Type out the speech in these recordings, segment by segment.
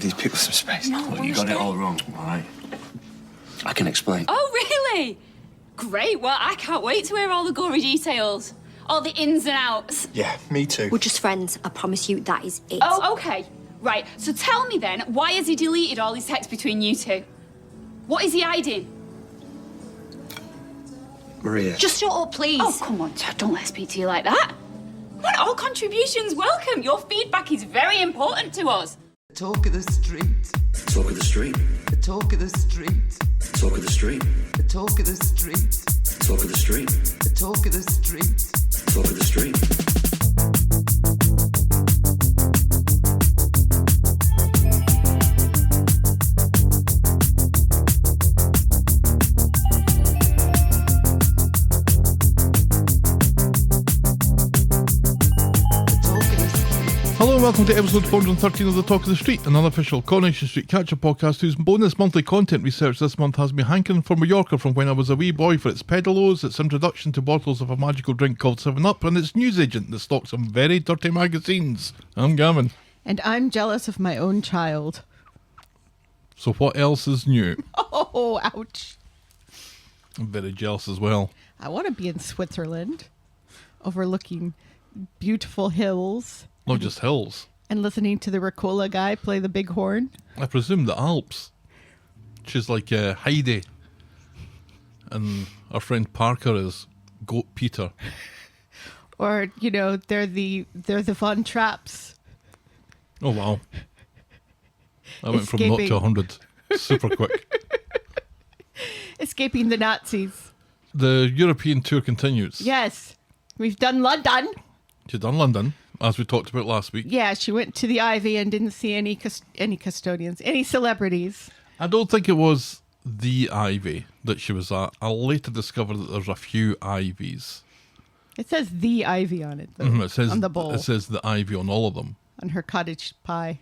these people some space. No, Look, you got it all wrong, all right? I can explain. Oh, really? Great. Well, I can't wait to hear all the gory details. All the ins and outs. Yeah, me too. We're just friends. I promise you that is it. Oh, okay. Right. So tell me then, why has he deleted all his texts between you two? What is he hiding? Maria. Just shut up, please. Oh, come on, Chad. Don't let us speak to you like that. Come on, all contributions welcome. Your feedback is very important to us. Talk of the street. Talk of the street. The talk of the street. Talk of the street. The talk of the street. Talk of the street. The talk of the street. Talk of the street. Hello and welcome to episode 413 of The Talk of the Street, an unofficial Coronation Street catch-up podcast whose bonus monthly content research this month has me hankering for Mallorca from when I was a wee boy for its pedalos, its introduction to bottles of a magical drink called 7-Up, and its newsagent that stocks some very dirty magazines. I'm Gavin. And I'm jealous of my own child. So what else is new? Oh, ouch. I'm very jealous as well. I want to be in Switzerland, overlooking beautiful hills. Not just hills. And listening to the Ricola guy play the big horn. I presume the Alps. She's like Heidi. And our friend Parker is Goat Peter. Or, you know, they're the Von Trapps. Oh, wow. I went from 0 to 100 super quick. Escaping the Nazis. The European tour continues. Yes. We've done London. She's done London, as we talked about last week. Yeah, she went to the Ivy and didn't see any custodians, any celebrities. I don't think it was the Ivy that she was at. I later discovered that there's a few Ivies. It says the Ivy on it, though, It says, on the bowl. It says the Ivy on all of them. On her cottage pie.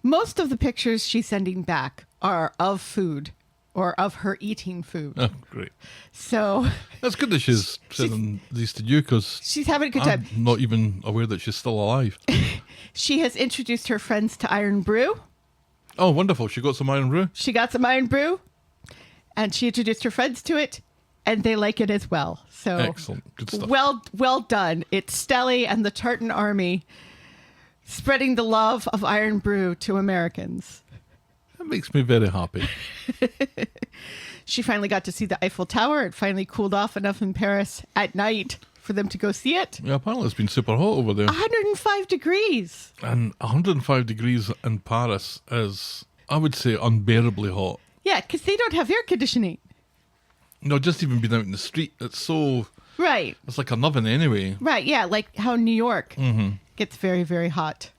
Most of the pictures she's sending back are of food or of her eating food. Oh, great. So That's good that she's sending these to you because she's having a good time. I'm not even aware that she's still alive. She has introduced her friends to Iron Brew. Oh, wonderful. She got some Iron Brew? She got some Iron Brew and she introduced her friends to it and they like it as well. So Excellent. Good stuff. Well done. It's Stelly and the Tartan Army spreading the love of Iron Brew to Americans. That makes me very happy. She finally got to see the Eiffel Tower. It finally cooled off enough in Paris at night for them to go see it. Yeah, apparently it's been super hot over there. 105 degrees. And 105 degrees in Paris is, I would say, unbearably hot. Yeah, because they don't have air conditioning. No, just even being out in the street, it's so... Right. It's like an oven anyway. Right, yeah, like how New York gets very, very hot.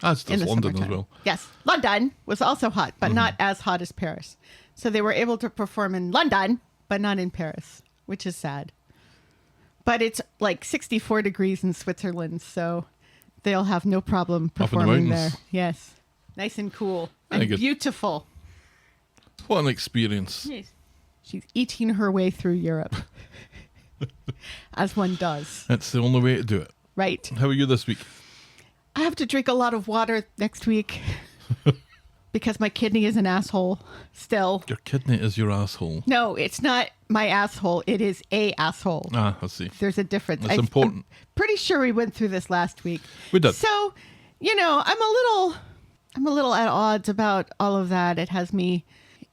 That's in just the London summertime. as well. Yes, London was also hot, but not as hot as Paris. So they were able to perform in London, but not in Paris, which is sad. But it's like 64 degrees in Switzerland, so they'll have no problem Up in the performing there. mountains. Yes, nice and cool Very and good. beautiful. What an experience. Yes. She's eating her way through Europe, as one does. That's the only way to do it. Right. How are you this week? I have to drink a lot of water next week because my kidney is an asshole still. Your kidney is your asshole. No, it's not my asshole. It is a asshole. Ah, I see. There's a difference. That's important. I'm pretty sure we went through this last week. We did. So, you know, I'm a little at odds about all of that. It has me,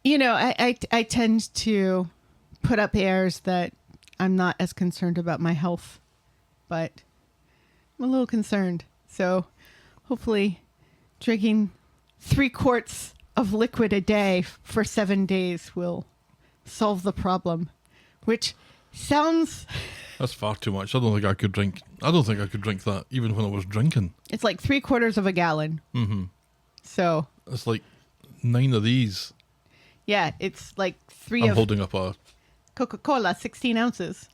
you know, I tend to put up airs that I'm not as concerned about my health, but I'm a little concerned. So hopefully drinking 3 quarts of liquid a day for 7 days will solve the problem, which sounds... That's far too much. I don't think I could drink that even when I was drinking. It's like 3/4 of a gallon. Mm-hmm. So... It's like 9 of these. Yeah, it's like 3 I'm of holding up a Coca-Cola, 16 ounces.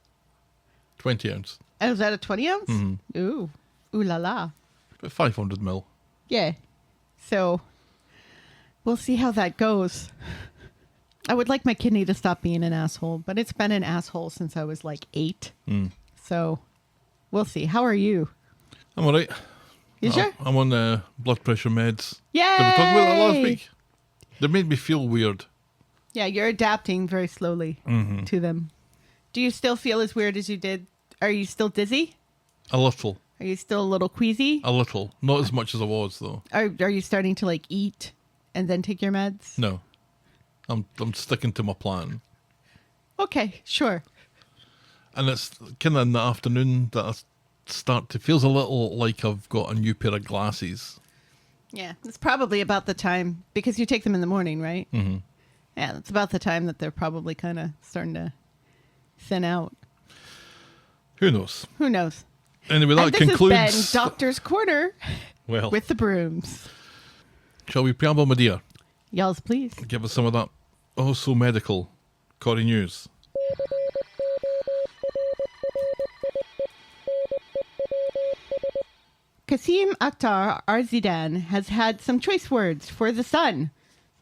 20 ounce. Oh, is that a 20 ounce? Mm-hmm. Ooh la la. About 500 ml. Yeah. So we'll see how that goes. I would like my kidney to stop being an asshole, but it's been an asshole since I was like 8. So we'll see. How are you? I'm all right. You sure? I'm on blood pressure meds. Yay! Did we talk about that last week? They made me feel weird. Yeah, you're adapting very slowly to them. Do you still feel as weird as you did? Are you still dizzy? A little. Are you still a little queasy? A little. Not as much as I was, though. Are you starting to like eat and then take your meds? No. I'm sticking to my plan. Okay, sure. And it's kind of in the afternoon that I start to... Feels a little like I've got a new pair of glasses. Yeah, it's probably about the time, because you take them in the morning, right? Mm-hmm. Yeah, it's about the time that they're probably kind of starting to thin out. Who knows? Who knows? Anyway, that And this concludes... has been Doctor's Corner Well, with the brooms. shall we preamble, my dear? Y'all's please. Give us some of that so medical Corrie news. Qasim Akhtar Arzidan has had some choice words for The Sun,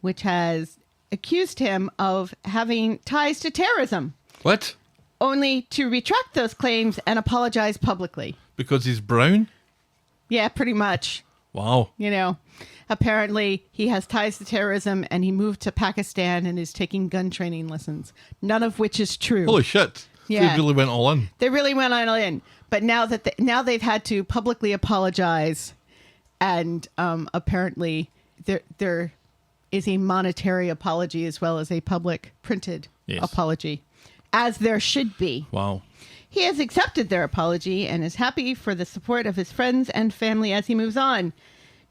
which has accused him of having ties to terrorism, What? only to retract those claims and apologize publicly. Because he's brown? Yeah, pretty much. Wow. You know, apparently he has ties to terrorism and he moved to Pakistan and is taking gun training lessons, none of which is true. Holy shit. Yeah. They really went all in. They really went all in. But now that now they've had to publicly apologize, and apparently there is a monetary apology as well as a public printed apology, as there should be. Wow. He has accepted their apology and is happy for the support of his friends and family as he moves on,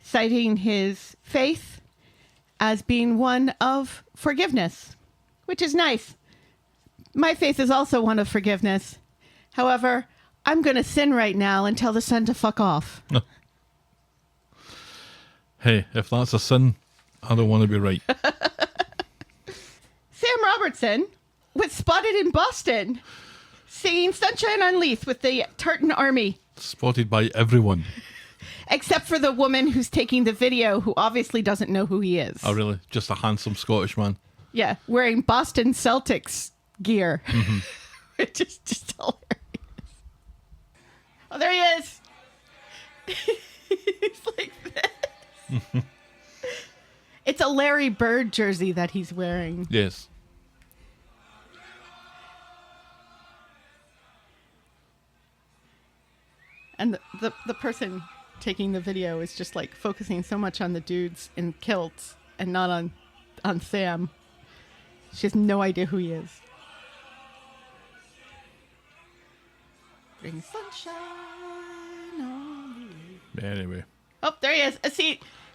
citing his faith as being one of forgiveness, which is nice. My faith is also one of forgiveness. However, I'm going to sin right now and tell the sun to fuck off. Hey, if that's a sin, I don't want to be right. Sam Robertson was spotted in Boston singing Sunshine on Leith with the Tartan Army. Spotted by everyone. Except for the woman who's taking the video, who obviously doesn't know who he is. Oh, really? Just a handsome Scottish man. Yeah, wearing Boston Celtics gear. Mm-hmm. Which is just hilarious. Oh, there he is. He's like this. It's a Larry Bird jersey that he's wearing. Yes. And the person taking the video is just like focusing so much on the dudes in kilts and not on Sam. She has no idea who he is. Bring sunshine on me. Anyway. Oh, there he is.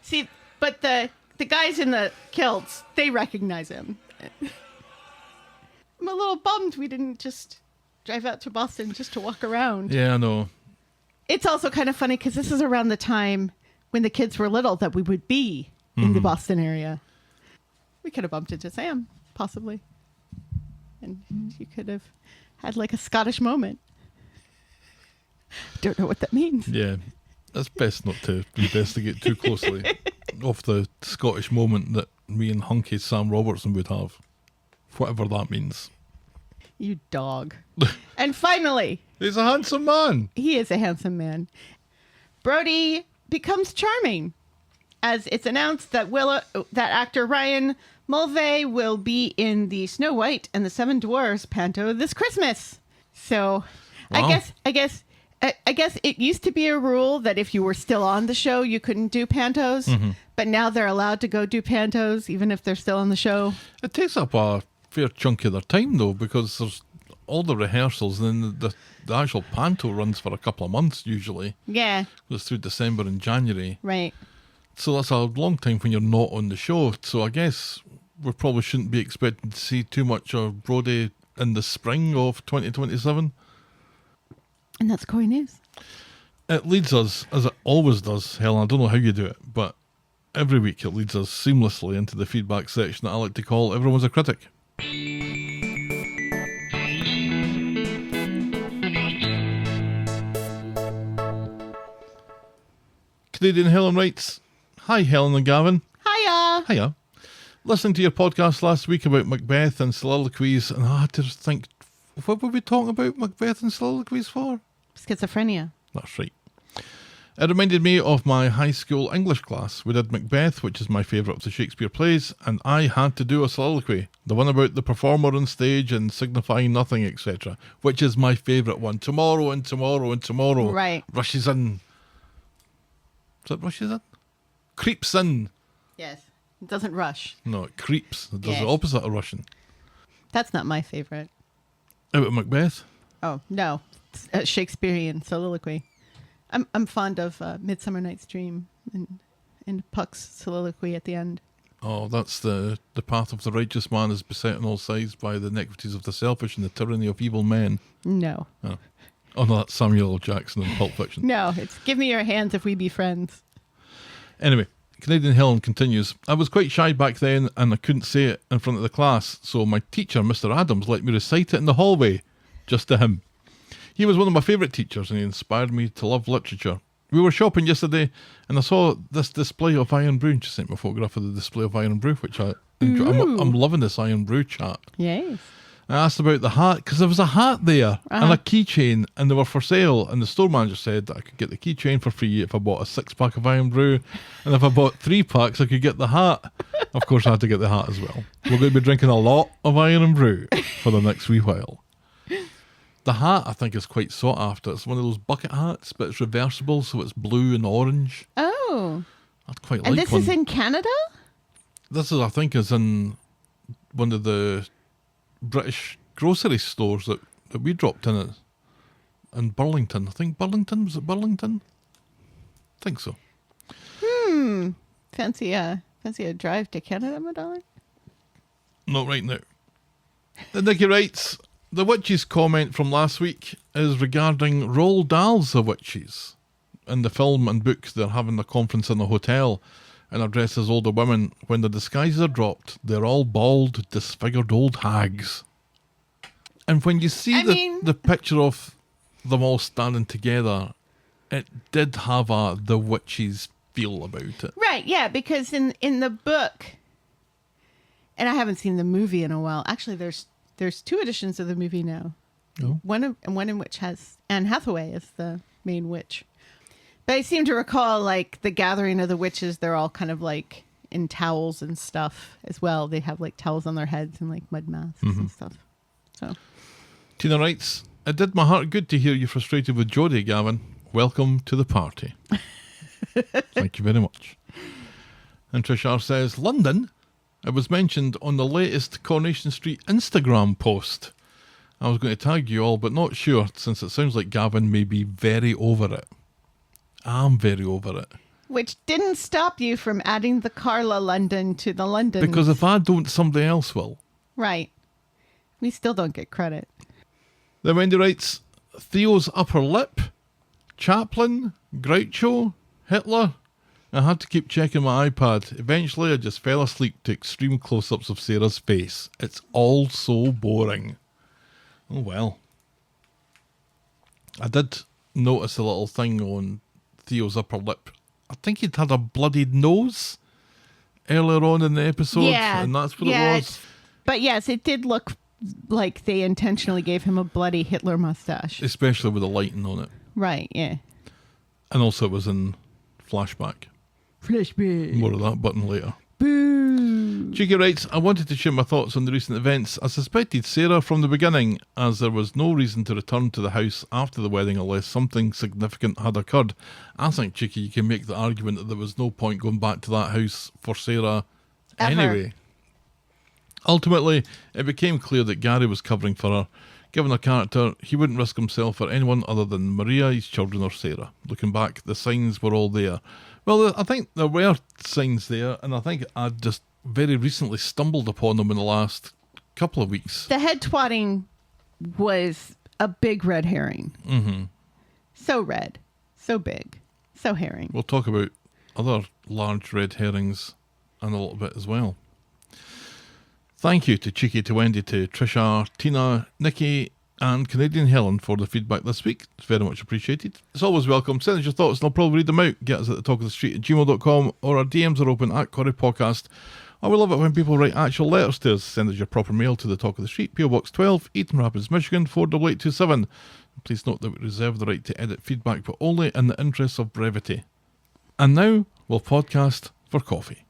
See, but the guys in the kilts, they recognize him. I'm a little bummed we didn't just drive out to Boston just to walk around. Yeah, I know. It's also kind of funny because this is around the time when the kids were little that we would be in the Boston area. We could have bumped into Sam, possibly. And you could have had like a Scottish moment. Don't know what that means. Yeah. It's best not to investigate too closely of the Scottish moment that me and hunky Sam Robertson would have. Whatever that means. You dog. And finally, he's a handsome man. he is a handsome man. Brody becomes charming as it's announced that that actor Ryan Mulvey will be in the Snow White and the Seven Dwarfs panto this Christmas. So Wow. I guess it used to be a rule that if you were still on the show, you couldn't do pantos. But now they're allowed to go do pantos, even if they're still on the show. It takes up a fair chunk of their time, though, because there's all the rehearsals, and then the actual panto runs for a couple of months, usually. Yeah, It's through December and January. right. So that's a long time when you're not on the show. So I guess we probably shouldn't be expecting to see too much of Brody in the spring of 2027. And that's Corrie News. It leads us, as it always does, Helen, I don't know how you do it, but every week it leads us seamlessly into the feedback section that I like to call Everyone's a Critic. Canadian Helen writes, "Hi Helen and Gavin. Hiya. Hiya. Listening to your podcast last week about Macbeth and soliloquies, and I had to think, what were we talking about Macbeth and soliloquies for?" Schizophrenia. That's right. It reminded me of my high school English class. We did Macbeth, which is my favourite of the Shakespeare plays, and I had to do a soliloquy. The one about the performer on stage and signifying nothing, etc., which is my favourite one. Tomorrow and tomorrow and tomorrow. Right. Rushes in. Is it rushes in? Creeps in. Yes. It doesn't rush. No, it creeps. It does Yes. the opposite of rushing. That's not my favorite. Out of Macbeth? Oh, no. It's a Shakespearean soliloquy. I'm fond of Midsummer Night's Dream and Puck's soliloquy at the end. Oh, that's the path of the righteous man is beset on all sides by the iniquities of the selfish and the tyranny of evil men. No. Oh no, that's Samuel L. Jackson in Pulp Fiction. No, it's give me your hands if we be friends. Anyway, Canadian Helen continues. I was quite shy back then and I couldn't say it in front of the class, so my teacher, Mr. Adams, let me recite it in the hallway, just to him. He was one of my favourite teachers and he inspired me to love literature. We were shopping yesterday and I saw this display of Iron Brew. She sent me a photograph of the display of Iron Brew, which I enjoy. I'm loving this Iron Brew chat. Yes. I asked about the hat because there was a hat there and a keychain and they were for sale, and the store manager said that I could get the keychain for free if I bought a 6-pack of Iron Brew, and if I bought 3 packs I could get the hat. Of course I had to get the hat as well. We're going to be drinking a lot of Iron Brew for the next wee while. The hat I think is quite sought after. It's one of those bucket hats, but it's reversible, so it's blue and orange. Oh. I'd quite And like this one. is in Canada? This is, I think, is in one of the British grocery stores that we dropped in it in Burlington. I think Burlington, was it Burlington? I think so. Fancy a drive to Canada, my darling? Not right now. And Nikki writes, the witches comment from last week is regarding Roald Dahl's The Witches. In the film and book, they're having a conference in a hotel and are dressed as older women. When the disguises are dropped, they're all bald, disfigured old hags. And when you see the picture of them all standing together, it did have a The Witches feel about it. Right, yeah, because in the book, and I haven't seen the movie in a while. Actually, there's 2 editions of the movie now. Oh. One in which has Anne Hathaway as the main witch. But I seem to recall, like, the gathering of the witches, they're all kind of, like, in towels and stuff as well. They have, like, towels on their heads and, like, mud masks and stuff. So, Tina writes, it did my heart good to hear you frustrated with Jodie, Gavin. Welcome to the party. Thank you very much. And Trishar says, London? It was mentioned on the latest Coronation Street Instagram post. I was going to tag you all, but not sure, since it sounds like Gavin may be very over it. I'm very over it. which didn't stop you from adding the Carla London to the London. Because if I don't, somebody else will. Right. We still don't get credit. Then Wendy writes, Theo's upper lip, Chaplin, Groucho, Hitler. I had to keep checking my iPad. Eventually I just fell asleep to extreme close-ups of Sarah's face. It's all so boring. Oh well. I did notice a little thing on Theo's upper lip. I think he'd had a bloodied nose earlier on in the episode. Yeah. And that's what it was. But yes, it did look like they intentionally gave him a bloody Hitler mustache. Especially with the lighting on it. Right, yeah. And also it was in flashback. Flashback. More of that button later. Boo. Cheeky writes, I wanted to share my thoughts on the recent events. I suspected Sarah from the beginning, as there was no reason to return to the house after the wedding unless something significant had occurred. I think, Cheeky, you can make the argument that there was no point going back to that house for Sarah anyway. Ultimately, it became clear that Gary was covering for her. Given her character, he wouldn't risk himself for anyone other than Maria, his children, or Sarah. Looking back, the signs were all there. Well, I think there were signs there, and I think I just very recently stumbled upon them in the last couple of weeks. The head twatting was a big red herring. Mm-hmm. So red, so big, so herring. We'll talk about other large red herrings in a little bit as well. Thank you to Cheeky, to Wendy, to Trisha, Tina, Nikki, and Canadian Helen for the feedback this week. It's very much appreciated. It's always welcome. Send us your thoughts and I'll probably read them out. Get us at the talk of the street at gmail.com, or our DMs are open at Corrie Podcast. I would love it when people write actual letters to us. Send us your proper mail to the talk of the street, PO Box 12, Eaton Rapids, Michigan 48827. Please note that we reserve the right to edit feedback, but only in the interests of brevity. And now we'll podcast for coffee.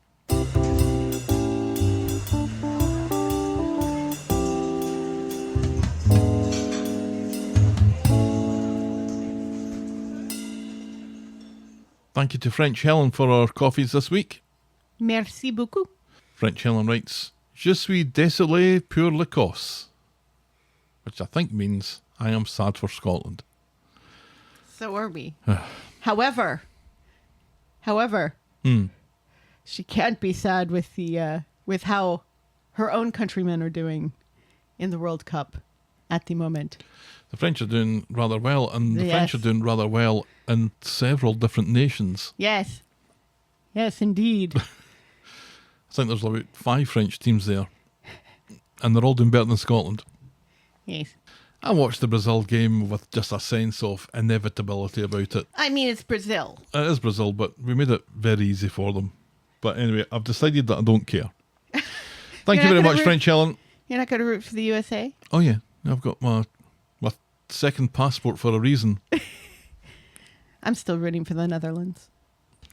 Thank you to French Helen for our coffees this week. Merci beaucoup. French Helen writes, Je suis désolé pour l'Écosse, which I think means I am sad for Scotland. So are we. However, she can't be sad with the with how her own countrymen are doing in the World Cup at the moment. The French are doing rather well, and the French are doing rather well in several different nations. Yes. Yes, indeed. I think there's about 5 French teams there, and they're all doing better than Scotland. Yes. I watched the Brazil game with just a sense of inevitability about it. I mean, it's Brazil. It is Brazil, but we made it very easy for them. But anyway, I've decided that I don't care. Thank you very much, French Helen. You're not going to root for the USA? Oh yeah, I've got my second passport for a reason. I'm still rooting for the Netherlands.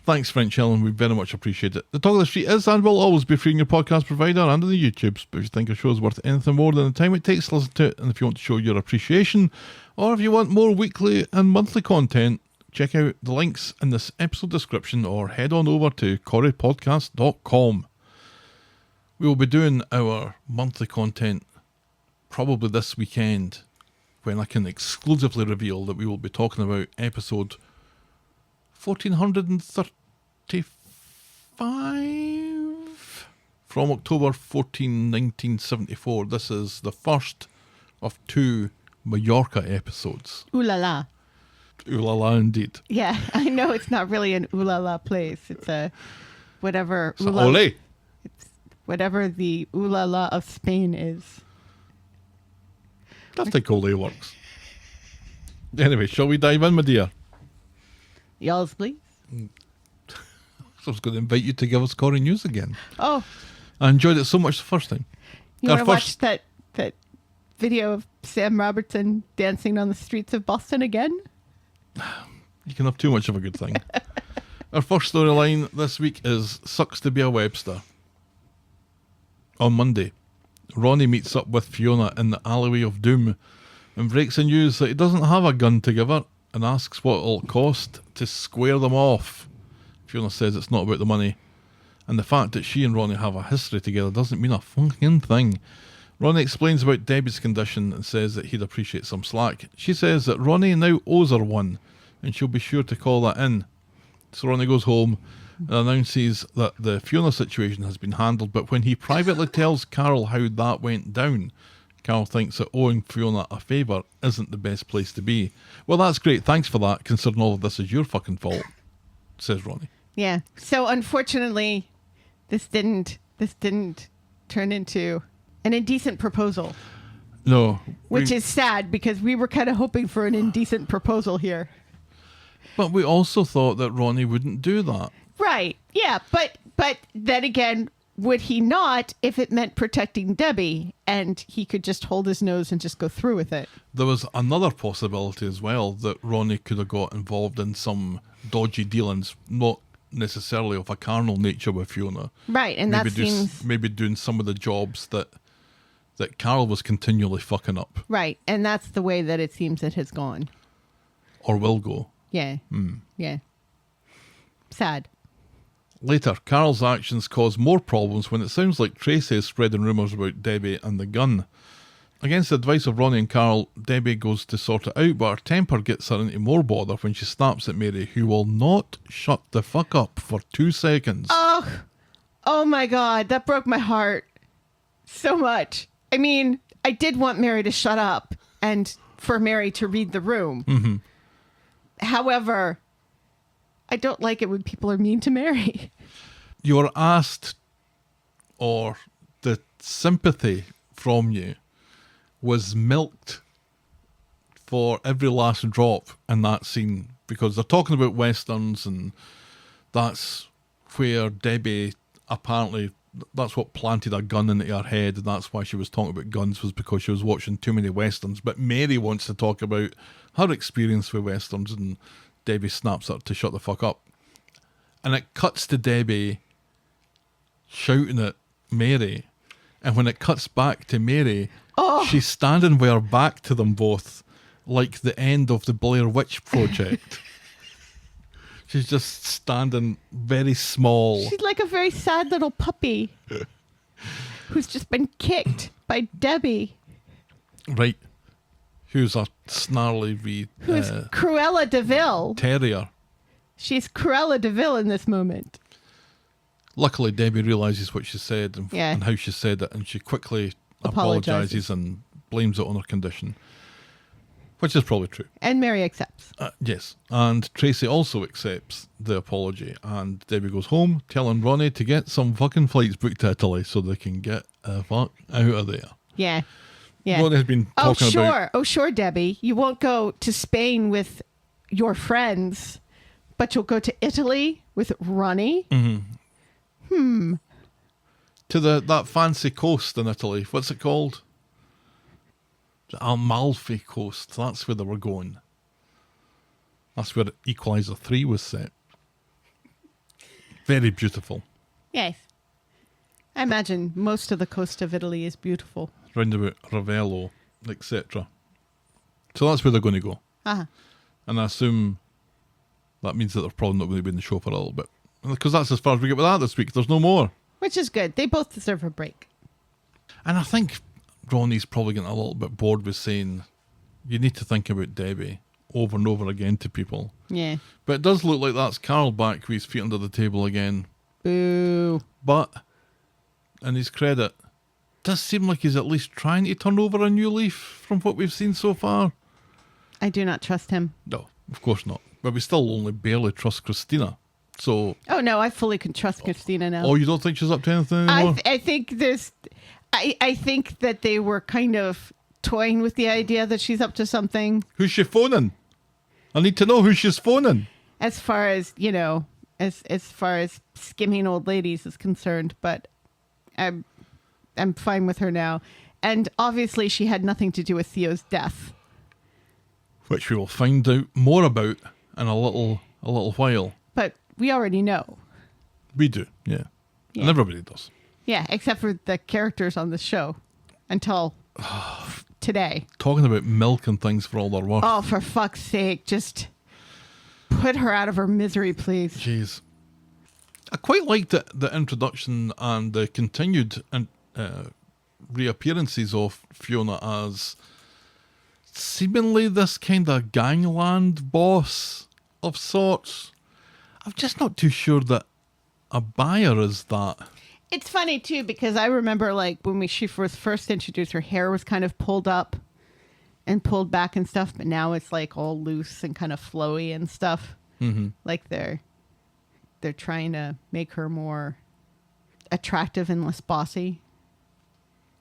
Thanks, French Helen. We very much appreciate it. The Talk of the Street is and will always be free on your podcast provider and on the YouTubes. But if you think a show is worth anything more than the time it takes to listen to it, and if you want to show your appreciation, or if you want more weekly and monthly content, check out the links in this episode description or head on over to corriepodcast.com. We will be doing our monthly content probably this weekend, when I can exclusively reveal that we will be talking about episode 1435 from October 14, 1974. This is the first of 2 Mallorca episodes. Ooh la la. Ooh la la indeed. Yeah, I know it's not really an ooh la la place. It's a whatever. So Ollie. It's whatever the ooh la la of Spain is. That's how Ollie works. Anyway, shall we dive in, my dear? Y'all's please. So I was going to invite you to give us Corrie News again. Oh, I enjoyed it so much the first time. you want to watch that video of Sam Robertson dancing on the streets of Boston again? You can have too much of a good thing. Our first storyline this week is Sucks to be a Webster. On Monday, Ronnie meets up with Fiona in the alleyway of doom and breaks the news that he doesn't have a gun to give her and asks what it'll cost to square them off. Fiona says it's not about the money, and the fact that she and Ronnie have a history together doesn't mean a fucking thing. Ronnie explains about Debbie's condition and says that he'd appreciate some slack. She says that Ronnie now owes her one, and she'll be sure to call that in. So Ronnie goes home and announces that the Fiona situation has been handled, but when he privately tells Carol how that went down, Carol thinks that owing Fiona a favour isn't the best place to be. Well, that's great, thanks for that, considering all of this is your fucking fault, says Ronnie. Yeah. So unfortunately, this didn't turn into an indecent proposal. No. Which is sad, because we were kind of hoping for an indecent proposal here. But we also thought that Ronnie wouldn't do that. Right. Yeah. But then again, would he not if it meant protecting Debbie and he could just hold his nose and just go through with it? There was another possibility as well, that Ronnie could have got involved in some dodgy dealings, not necessarily of a carnal nature with Fiona. Right. And maybe that seems... maybe doing some of the jobs that Carol was continually fucking up. Right. And that's the way that it seems it has gone. Or will go. Yeah. Yeah. Sad. Later, Carol's actions cause more problems when it sounds like Tracy is spreading rumours about Debbie and the gun. Against the advice of Ronnie and Carol, Debbie goes to sort it out, but her temper gets her into more bother when she snaps at Mary, who will not shut the fuck up for 2 seconds. Oh my God, that broke my heart so much. I mean, I did want Mary to shut up and for Mary to read the room. Mm-hmm. However, I don't like it when people are mean to Mary. You're asked, or the sympathy from you was milked for every last drop in that scene, because they're talking about westerns, and that's where Debbie apparently that's what planted a gun into her head, and that's why she was talking about guns, was because she was watching too many westerns. But Mary wants to talk about her experience with westerns, and Debbie snaps her to shut the fuck up. And it cuts to Debbie shouting at Mary, and when it cuts back to Mary, she's standing with her back to them both, like the end of the Blair Witch Project. She's just standing very small. She's like a very sad little puppy who's just been kicked by Debbie. Right. Who's a snarly wee Who's Cruella DeVille. terrier. She's Cruella DeVille in this moment. Luckily, Debbie realises what she said and how she said it, and she quickly apologises and blames it on her condition, which is probably true. And Mary accepts. Yes, and Tracy also accepts the apology, and Debbie goes home telling Ronnie to get some fucking flights booked to Italy so they can get the fuck out of there. Yeah. Yeah. Ronnie has been talking about... Oh, sure, Debbie. You won't go to Spain with your friends, but you'll go to Italy with Ronnie? To that fancy coast in Italy. What's it called? The Amalfi Coast. That's where they were going. That's where Equalizer 3 was set. Very beautiful. Yes. I imagine most of the coast of Italy is beautiful. Round about Ravello, etc. So that's where they're going to go. Uh-huh. And I assume that means that they're probably not going to be in the show for a little bit. Because that's as far as we get with that this week. There's no more. Which is good. They both deserve a break. And I think Ronnie's probably getting a little bit bored with saying, you need to think about Debbie over and over again to people. Yeah. But it does look like that's Carl back with his feet under the table again. Boo. But, in his credit, does seem like he's at least trying to turn over a new leaf from what we've seen so far. I do not trust him. No, of course not. But we still only barely trust Christina. So... Oh, no, I fully can trust Christina now. Oh, you don't think she's up to anything anymore? I think there's... I think that they were kind of toying with the idea that she's up to something. Who's she phoning? I need to know who she's phoning. As far as, you know, as far as skimming old ladies is concerned, but I'm fine with her now. And obviously she had nothing to do with Theo's death. Which we will find out more about in a little while. But we already know. We do, yeah. And everybody does. Yeah, except for the characters on the show until today. Talking about milk and things for all their worth. Oh, for fuck's sake, just put her out of her misery, please. Jeez. I quite liked the introduction and the continued reappearances of Fiona as seemingly this kind of gangland boss of sorts. I'm just not too sure that a buyer is that. It's funny, too, because I remember, like, when she was first introduced, her hair was kind of pulled up and pulled back and stuff, but now it's, like, all loose and kind of flowy and stuff. Mm-hmm. Like, they're trying to make her more attractive and less bossy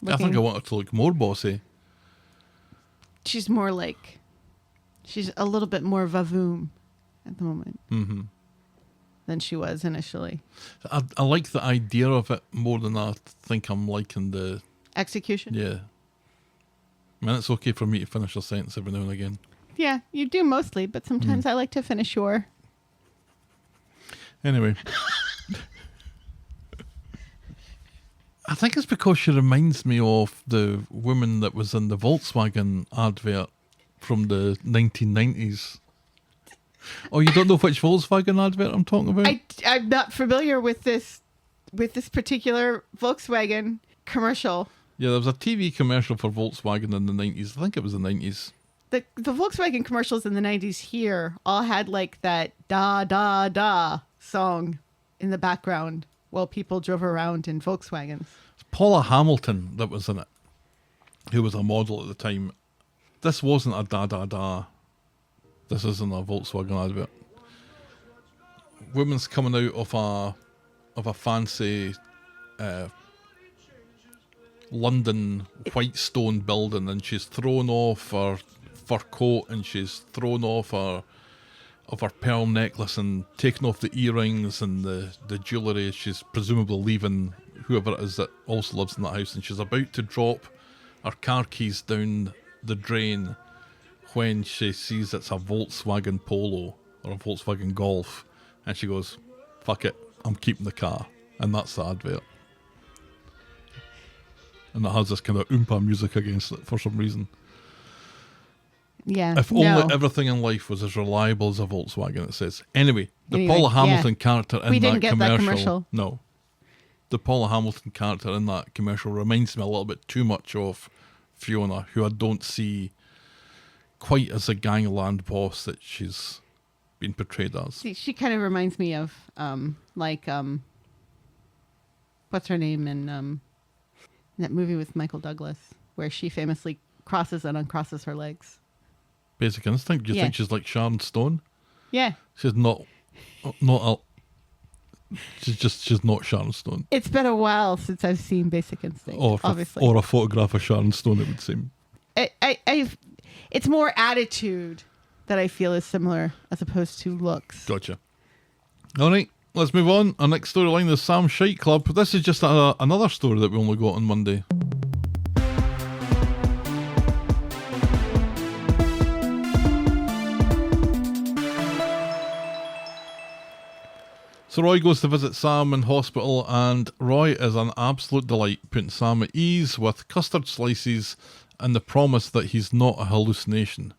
looking. I think I want her to look more bossy. She's more like... She's a little bit more vavoom at the moment. Mm-hmm. Than she was initially. I like the idea of it more than I think I'm liking the... Execution? Yeah. I mean, it's okay for me to finish a sentence every now and again. Yeah, you do mostly, but sometimes I like to finish your... Anyway. I think it's because she reminds me of the woman that was in the Volkswagen advert from the 1990s. Oh, you don't know which Volkswagen advert I'm talking about? I'm not familiar with this particular Volkswagen commercial. Yeah, there was a TV commercial for Volkswagen in the 90s. I think it was the 90s. The Volkswagen commercials in the 90s here all had like that da da da song in the background while people drove around in Volkswagens. It's Paula Hamilton that was in it, who was a model at the time. This wasn't a da da da. This isn't a Volkswagen advert. Woman's coming out of a fancy London white stone building, and she's thrown off her fur coat, and she's thrown off her pearl necklace, and taken off the earrings and the jewellery. She's presumably leaving whoever it is that also lives in that house, and she's about to drop her car keys down the drain when she sees it's a Volkswagen Polo or a Volkswagen Golf, and she goes, fuck it, I'm keeping the car. And that's the advert. And it has this kind of oompa music against it for some reason. Yeah. If only everything in life was as reliable as a Volkswagen, it says. Anyway, the Paula Hamilton character in we didn't that get commercial. that commercial. No. The Paula Hamilton character in that commercial reminds me a little bit too much of Fiona, who I don't see quite as a gangland boss that she's been portrayed as. See, she kind of reminds me of, what's her name in that movie with Michael Douglas, where she famously crosses and uncrosses her legs. Basic Instinct. Do you think she's like Sharon Stone? Yeah. She's she's not Sharon Stone. It's been a while since I've seen Basic Instinct, obviously. Or a photograph of Sharon Stone, it would seem. It's more attitude that I feel is similar as opposed to looks. Gotcha. All right, let's move on. Our next storyline is Sam's Shite Club. This is just another story that we only got on Monday. So Roy goes to visit Sam in hospital, and Roy is an absolute delight, putting Sam at ease with custard slices and the promise that he's not a hallucination.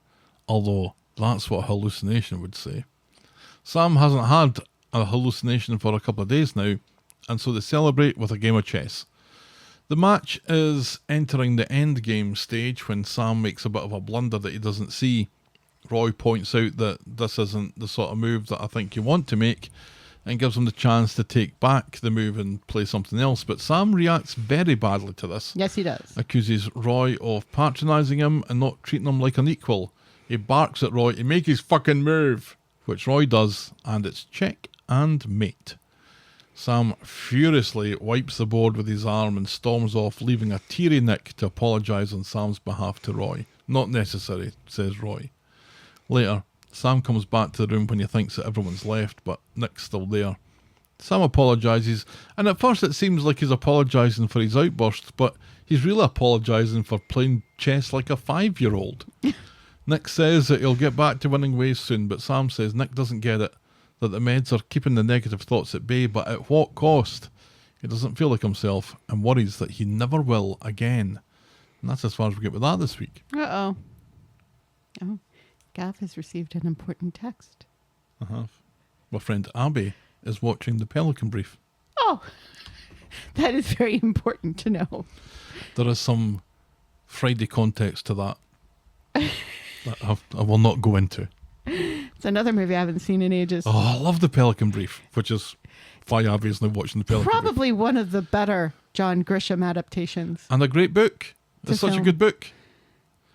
Although, that's what a hallucination would say. Sam hasn't had a hallucination for a couple of days now, and so they celebrate with a game of chess. The match is entering the end game stage when Sam makes a bit of a blunder that he doesn't see. Roy points out that this isn't the sort of move that I think you want to make, and gives him the chance to take back the move and play something else. But Sam reacts very badly to this. Yes, he does. Accuses Roy of patronising him and not treating him like an equal. He barks at Roy to make his fucking move, which Roy does, and it's check and mate. Sam furiously wipes the board with his arm and storms off, leaving a teary Nick to apologise on Sam's behalf to Roy. Not necessary, says Roy. Later, Sam comes back to the room when he thinks that everyone's left, but Nick's still there. Sam apologises, and at first it seems like he's apologising for his outburst, but he's really apologising for playing chess like a 5-year-old. Nick says that he'll get back to winning ways soon, but Sam says Nick doesn't get it, that the meds are keeping the negative thoughts at bay, but at what cost? He doesn't feel like himself, and worries that he never will again. And that's as far as we get with that this week. Uh-oh. Oh. Gav has received an important text. I have. My friend Abby is watching the Pelican Brief. Oh, that is very important to know. There is some Friday context to that that I will not go into. It's another movie I haven't seen in ages. Oh, I love the Pelican Brief, which is why Abby is now watching the Pelican Brief. Probably one of the better John Grisham adaptations. And a great book. It's such a good book.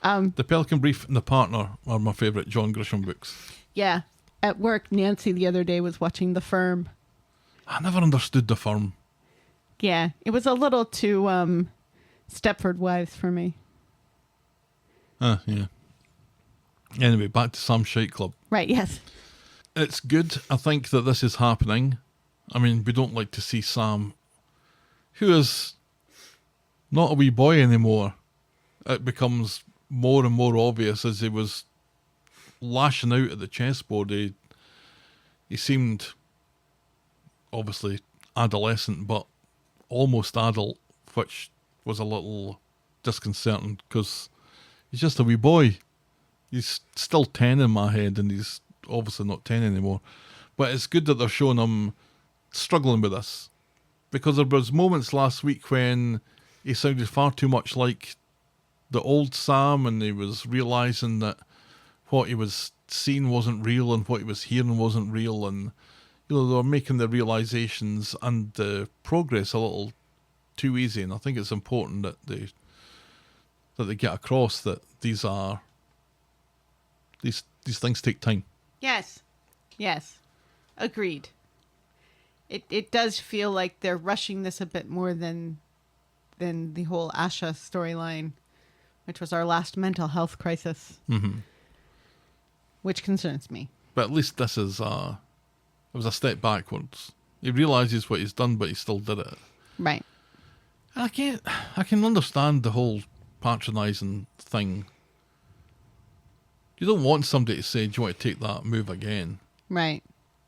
The Pelican Brief and The Partner are my favourite John Grisham books. Yeah. At work, Nancy the other day was watching The Firm. I never understood The Firm. Yeah. It was a little too Stepford Wives for me. Yeah. Anyway, back to Sam's Shite Club. Right, yes. It's good, I think, that this is happening. I mean, we don't like to see Sam, who is not a wee boy anymore. It becomes more and more obvious as he was lashing out at the chessboard. He seemed obviously adolescent, but almost adult, which was a little disconcerting because he's just a wee boy. He's still 10 in my head, and he's obviously not 10 anymore. But it's good that they're showing him struggling with this, because there was moments last week when he sounded far too much like the old Sam, and he was realising that what he was seeing wasn't real and what he was hearing wasn't real, and they were making the realisations and the progress a little too easy. And I think it's important that they get across that these things take time. Yes. Agreed. It does feel like they're rushing this a bit more than the whole Asha storyline, which was our last mental health crisis, which concerns me. But at least this is it was a step backwards. He realises what he's done, but he still did it. Right. I can understand the whole patronising thing. You don't want somebody to say, do you want to take that move again? Right.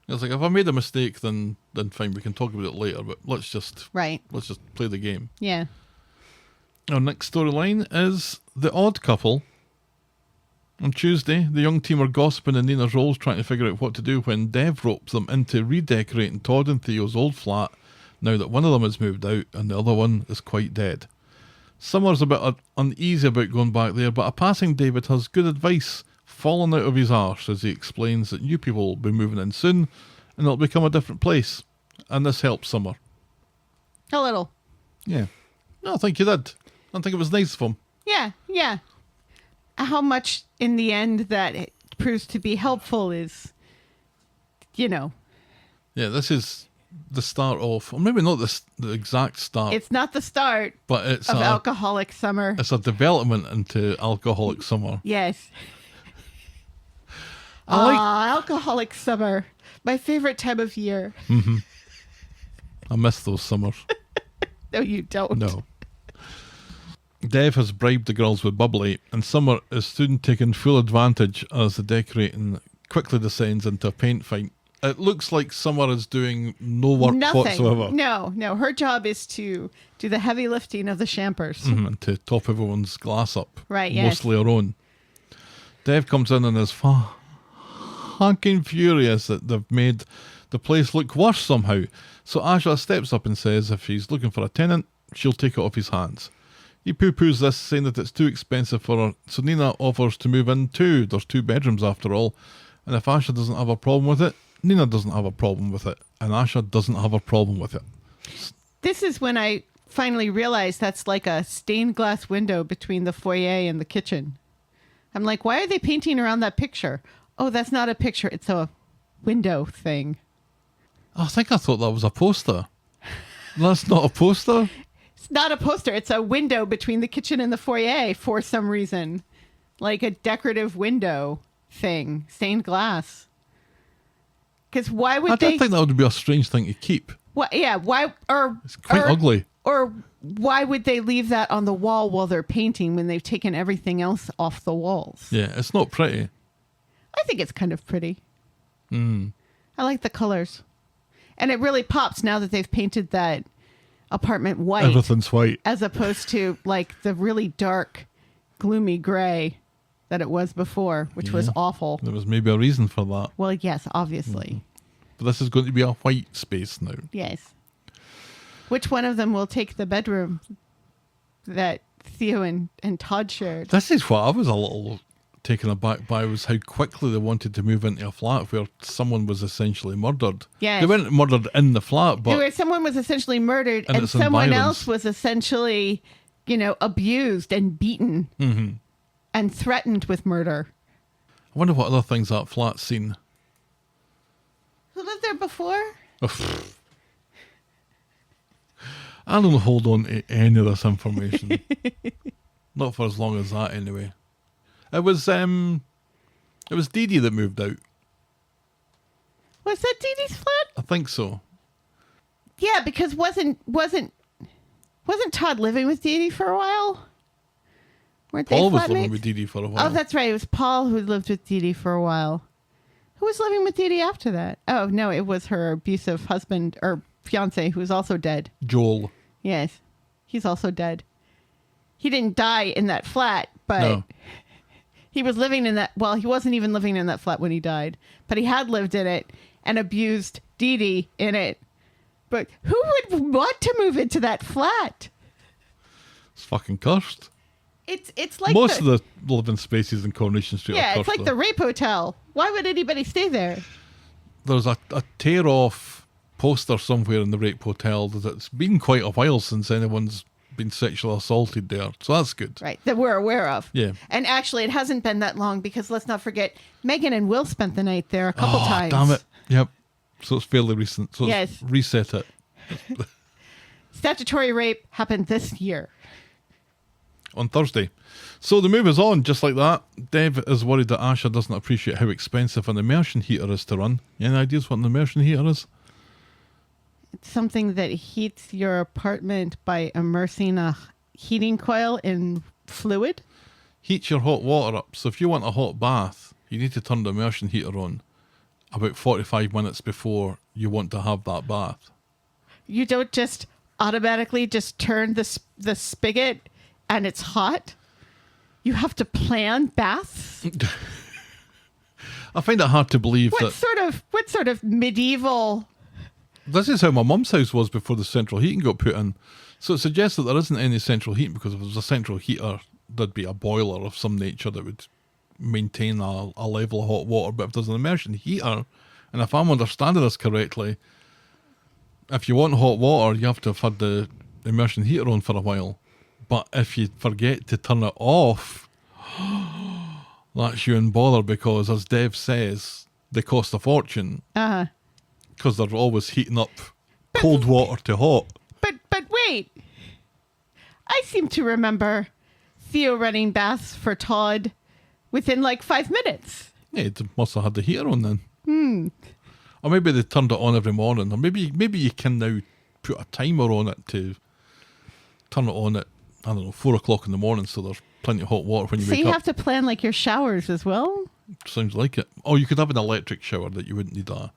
It's like, if I made a mistake, then fine, we can talk about it later, but let's just Right. play the game. Yeah. Our next storyline is The Odd Couple. On Tuesday, the young team are gossiping in Nina's roles, trying to figure out what to do when Dev ropes them into redecorating Todd and Theo's old flat, now that one of them has moved out and the other one is quite dead. Summer's a bit uneasy about going back there, but a passing David has good advice falling out of his arse as he explains that new people will be moving in soon and it'll become a different place. And this helps Summer. A little. Yeah. No, I think you did. I think it was nice of him. Yeah. Yeah. How much in the end that it proves to be helpful is, Yeah, this is the start of, or maybe not the exact start. It's not the start but it's of Alcoholic Summer. It's a development into Alcoholic Summer. Yes. I like. Alcoholic Summer. My favorite time of year. I miss those summers. No, you don't. No. Dev has bribed the girls with bubbly, and Summer is soon taking full advantage as the decorating quickly descends into a paint fight. It looks like Summer is doing no work whatsoever. No. Her job is to do the heavy lifting of the champers. And to top everyone's glass up. Right, yes. Mostly her own. Dev comes in and is fucking furious that they've made the place look worse somehow. So Asha steps up and says if he's looking for a tenant, she'll take it off his hands. He poo-poos this, saying that it's too expensive for her, so Nina offers to move in too. There's 2 bedrooms after all, and if Asha doesn't have a problem with it, Nina doesn't have a problem with it, and Asha doesn't have a problem with it. This is when I finally realized that's like a stained glass window between the foyer and the kitchen. I'm like, why are they painting around that picture? Oh, that's not a picture, it's a window thing. I thought that was a poster. That's not a poster? It's not a poster. It's a window between the kitchen and the foyer for some reason. Like a decorative window thing. Stained glass. Because why would I they... don't think that would be a strange thing to keep. What? Yeah, why... It's quite ugly. Or why would they leave that on the wall while they're painting when they've taken everything else off the walls? Yeah, it's not pretty. I think it's kind of pretty. I like the colors. And it really pops now that they've painted that apartment white. Everything's white. As opposed to like the really dark, gloomy gray that it was before, which was awful. There was maybe a reason for that. Well, yes, obviously. But this is going to be a white space now. Yes. Which one of them will take the bedroom that Theo and Todd shared? This is what I was a little taken aback by, was how quickly they wanted to move into a flat where someone was essentially murdered. Yes. They weren't murdered in the flat, but... Where someone was essentially murdered and it's in someone violence. else was essentially, abused and beaten and threatened with murder. I wonder what other things that flat's seen. Who lived there before? I don't hold on to any of this information. Not for as long as that, anyway. It was Dee Dee that moved out. Was that Dee Dee's flat? I think so. Yeah, because wasn't Todd living with Dee Dee for a while? Weren't they Paul was flatmates? living with Dee Dee for a while. Oh, that's right. It was Paul who lived with Dee Dee for a while. Who was living with Dee Dee after that? Oh, no, it was her abusive husband or fiance who was also dead. Joel. Yes, he's also dead. He didn't die in that flat, but No. he was living in that. Well, he wasn't even living in that flat when he died, but he had lived in it and abused Dee Dee in it. But who would want to move into that flat? It's fucking cursed. It's like Most of the living spaces in Coronation Street are yeah, cursed. it's like though. the rape hotel. Why would anybody stay there? There's a tear-off poster somewhere in the rape hotel that it's been quite a while since anyone's been sexually assaulted there. So that's good. Right, that we're aware of. Yeah. And actually, it hasn't been that long because let's not forget, Megan and Will spent the night there a couple times. Damn it. Yep. So it's fairly recent. So Yes. it's reset it. Statutory rape happened this year. On Thursday. So the move is on, just like that. Dev is worried that Asha doesn't appreciate how expensive an immersion heater is to run. Any ideas what an immersion heater is? It's something that heats your apartment by immersing a heating coil in fluid. Heats your hot water up. So if you want a hot bath, you need to turn the immersion heater on about 45 minutes before you want to have that bath. You don't just automatically just turn the spigot and it's hot. You have to plan baths. I find it hard to believe What sort of medieval? this is how my mum's house was before the central heating got put in. So it suggests that there isn't any central heating, because if there was a central heater, there'd be a boiler of some nature that would maintain a level of hot water. But if there's an immersion heater, and if I'm understanding this correctly, if you want hot water, you have to have had the immersion heater on for a while. But if you forget to turn it off, that's you in bother, because as Dev says, they cost a fortune. Because they're always heating up cold water to hot. But wait, I seem to remember Theo running baths for Todd within like 5 minutes. Yeah, they must have had the heater on then. Or maybe they turned it on every morning. Or maybe you can now put a timer on it to turn it on at, I don't know, 4 o'clock in the morning, so there's plenty of hot water when you So wake you up. have to plan like your showers as well? Sounds like it. Oh, you could have an electric shower that you wouldn't need a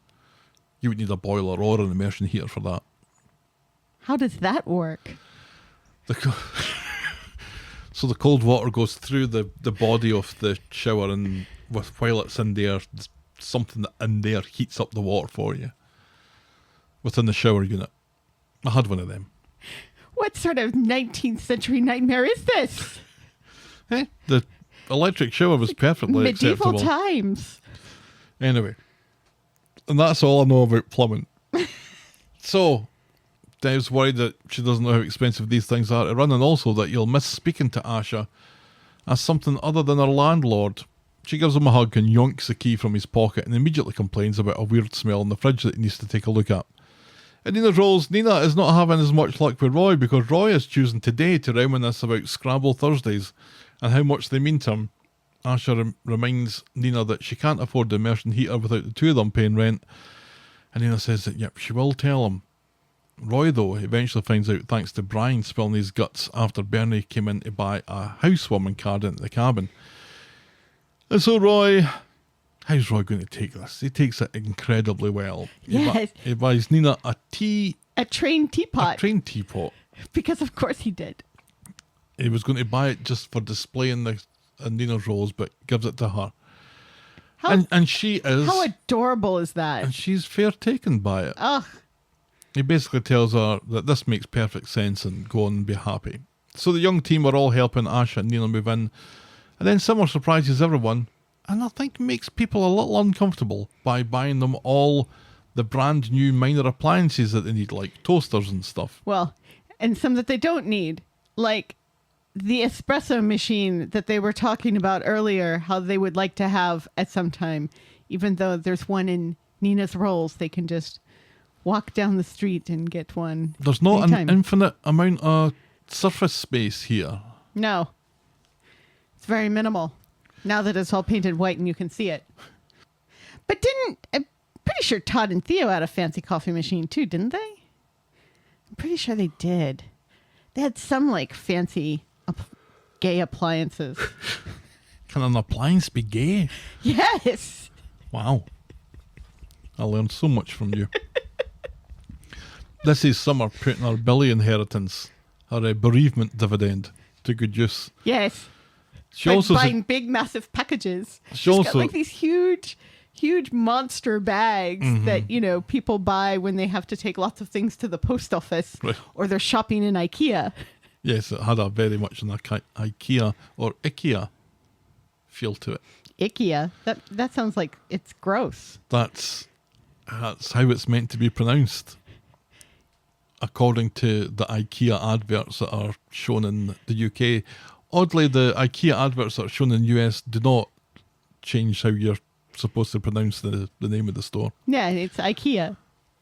boiler or an immersion heater for that. How does that work? So the cold water goes through the body of the shower, and while it's in there, something in there heats up the water for you within the shower unit. I had one of them. What sort of 19th century nightmare is this? The electric shower was perfectly Medieval acceptable. times. Anyway, and that's all I know about plumbing. So, Dev's worried that she doesn't know how expensive these things are to run, and also that you'll miss speaking to Asha as something other than her landlord. She gives him a hug and yonks the key from his pocket and immediately complains about a weird smell in the fridge that he needs to take a look at. In Nina's roles, Nina is not having as much luck with Roy, because Roy is choosing today to reminisce about Scrabble Thursdays and how much they mean to him. Asha reminds Nina that she can't afford the immersion heater without the two of them paying rent, and Nina says that, yep, she will tell him. Roy, though, eventually finds out thanks to Brian spilling his guts after Bernie came in to buy a housewarming card into the cabin. And so Roy, how's Roy going to take this? He takes it incredibly well. Yes. He buys Nina a train teapot. A train teapot. Because of course he did. He was going to buy it just for displaying in Nina's rolls, but gives it to her. And she is... How adorable is that? And she's fair taken by it. Ugh. He basically tells her that this makes perfect sense and go on and be happy. So the young team are all helping Asha and Nina move in. And then Summer surprises everyone, and I think makes people a little uncomfortable by buying them all the brand new minor appliances that they need, like toasters and stuff. Well, and some that they don't need, like the espresso machine that they were talking about earlier, how they would like to have at some time, even though there's one in Nina's rolls, they can just walk down the street and get one. There's not anytime. an infinite amount of surface space here. No. It's very minimal. Now that it's all painted white and you can see it. But I'm pretty sure Todd and Theo had a fancy coffee machine too, didn't they? I'm pretty sure they did. They had some like fancy gay appliances. Can an appliance be gay? Yes. Wow. I learned so much from you. This is Summer putting her Billy inheritance, her bereavement dividend, to good use. Yes. She By also buying big, massive packages. She She's also- got like these huge monster bags that, people buy when they have to take lots of things to the post office Right. or they're shopping in IKEA. Yes, it had a very much an IKEA or IKEA feel to it. IKEA. That sounds like it's gross. That's how it's meant to be pronounced, according to the IKEA adverts that are shown in the UK. Oddly, the IKEA adverts that are shown in the US do not change how you're supposed to pronounce the name of the store. Yeah, it's IKEA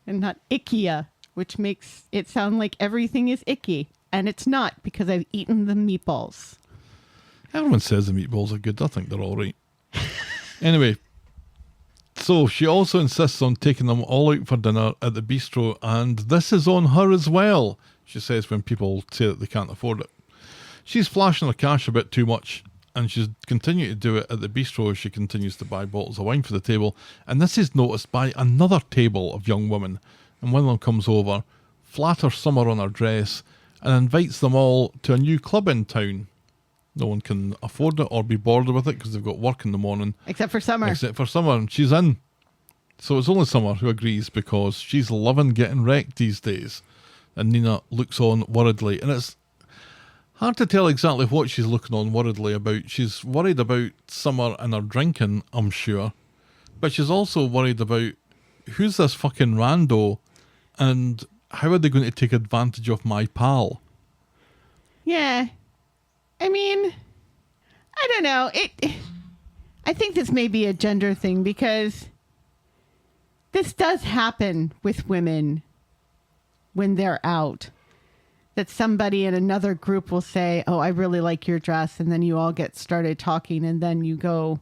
and not IKEA, which makes it sound like everything is icky. And it's not, because I've eaten the meatballs. Everyone says the meatballs are good. I think they're all right. Anyway, So she also insists on taking them all out for dinner at the bistro, and this is on her as well, she says when people say that they can't afford it. She's flashing her cash a bit too much, and she's continuing to do it at the bistro as she continues to buy bottles of wine for the table, and this is noticed by another table of young women, and one of them comes over, flatters Summer on her dress, and invites them all to a new club in town. No one can afford it or be bothered with it because they've got work in the morning. Except for Summer. And she's in. So it's only Summer who agrees because she's loving getting wrecked these days. And Nina looks on worriedly. And it's hard to tell exactly what she's looking on worriedly about. She's worried about Summer and her drinking, I'm sure. But she's also worried about who's this fucking rando and how are they going to take advantage of my pal? Yeah. I mean, I don't know. I think this may be a gender thing because this does happen with women when they're out. That somebody in another group will say, "Oh, I really like your dress," and then you all get started talking, and then you go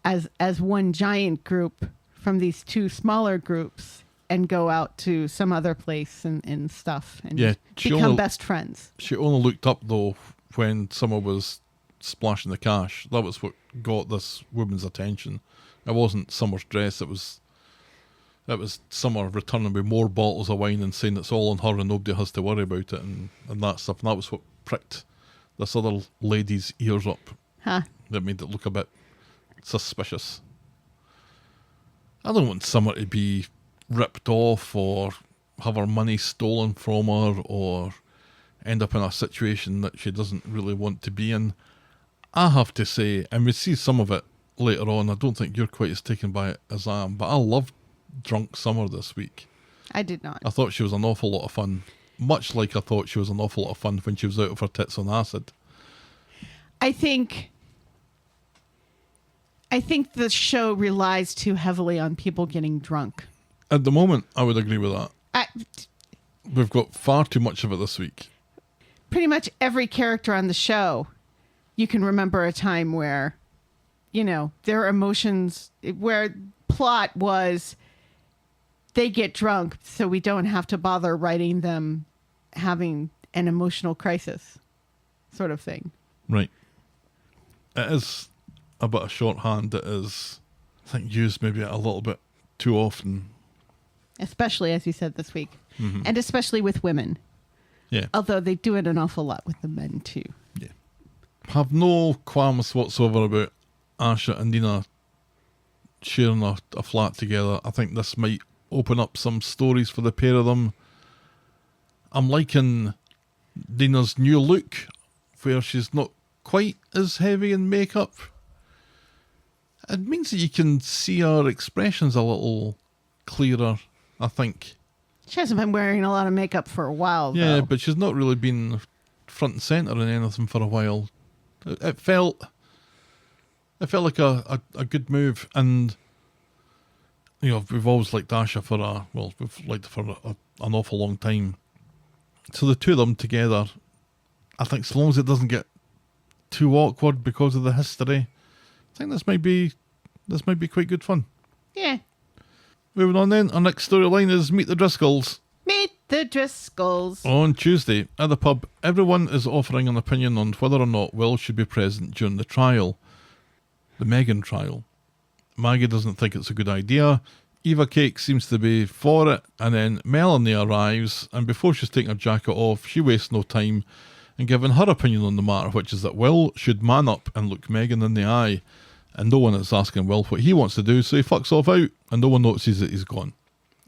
as one giant group from these two smaller groups and go out to some other place and stuff and become best friends. She only looked up though when Summer was splashing the cash. That was what got this woman's attention. It wasn't Summer's dress. It was Summer returning with more bottles of wine and saying it's all on her and nobody has to worry about it and that stuff. And that was what pricked this other lady's ears up. Huh. That made it look a bit suspicious. I don't want Summer to be ripped off or have her money stolen from her or end up in a situation that she doesn't really want to be in. I have to say, and we see some of it later on, I don't think you're quite as taken by it as I am, but I loved Drunk Summer this week. I did not. I thought she was an awful lot of fun, much like I thought she was an awful lot of fun when she was out of her tits on acid. I think the show relies too heavily on people getting drunk. At the moment, I would agree with that. We've got far too much of it this week. Pretty much every character on the show, you can remember a time where, their emotions, where plot was they get drunk so we don't have to bother writing them having an emotional crisis sort of thing. Right. It is a bit of shorthand. It is, I think, used maybe a little bit too often. Especially, as you said this week. Mm-hmm. And especially with women. Yeah. Although they do it an awful lot with the men too. Yeah. Have no qualms whatsoever about Asha and Nina sharing a flat together. I think this might open up some stories for the pair of them. I'm liking Nina's new look, where she's not quite as heavy in makeup. It means that you can see her expressions a little clearer, I think. She hasn't been wearing a lot of makeup for a while, though. Yeah, but she's not really been front and centre in anything for a while. It felt like a good move, and we've always liked Asha we've liked her for an awful long time. So the two of them together, I think, as long as it doesn't get too awkward because of the history, I think this might be quite good fun. Yeah. Moving on then, our next storyline is Meet the Driscolls. Meet the Driscolls. On Tuesday, at the pub, everyone is offering an opinion on whether or not Will should be present during the trial. The Megan trial. Maggie doesn't think it's a good idea. Eva Cake seems to be for it, and then Melanie arrives, and before she's taking her jacket off, she wastes no time in giving her opinion on the matter, which is that Will should man up and look Megan in the eye. And no one is asking Will what he wants to do, so he fucks off out, and no one notices that he's gone.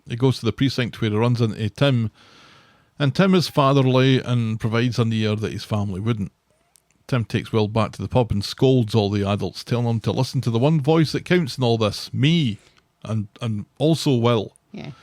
He goes to the precinct where he runs into Tim, and Tim is fatherly and provides an ear that his family wouldn't. Tim takes Will back to the pub and scolds all the adults, telling them to listen to the one voice that counts in all this, me, and also Will. Yeah.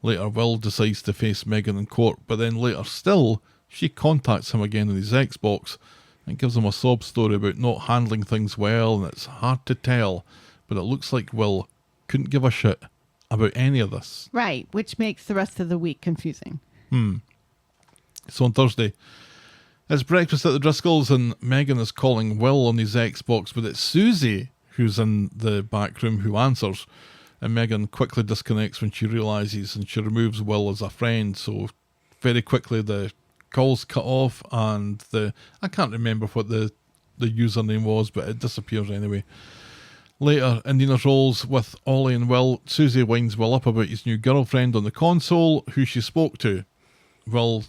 Later, Will decides to face Megan in court, but then later still, she contacts him again on his Xbox, and gives him a sob story about not handling things well, and it's hard to tell, but it looks like Will couldn't give a shit about any of this. Right, which makes the rest of the week confusing. So on Thursday, it's breakfast at the Driscolls, and Megan is calling Will on his Xbox, but it's Susie who's in the back room, who answers. And Megan quickly disconnects when she realises, and she removes Will as a friend. So very quickly the call's cut off, and I can't remember what the username was, but it disappears anyway. Later, in Nina's rolls with Ollie and Will, Susie winds Will up about his new girlfriend on the console, who she spoke to. Will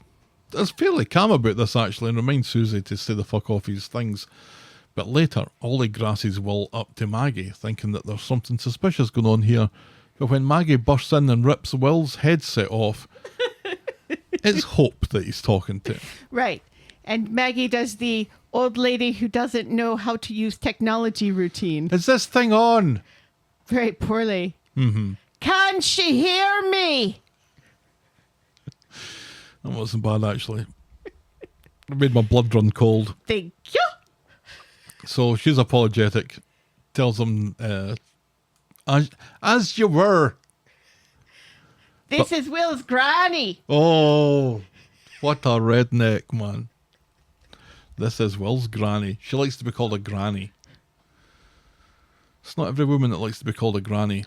is fairly calm about this, actually, and reminds Susie to stay the fuck off his things. But later, Ollie grasses Will up to Maggie, thinking that there's something suspicious going on here. But when Maggie bursts in and rips Will's headset off, it's Hope that he's talking to. Right. And Maggie does the old lady who doesn't know how to use technology routine. Is this thing on? Very poorly. Mm-hmm. Can she hear me? That wasn't bad, actually. It made my blood run cold. Thank you. So she's apologetic. Tells him, as you were. This is Will's granny. Oh, what a redneck, man. This is Will's granny. She likes to be called a granny. It's not every woman that likes to be called a granny.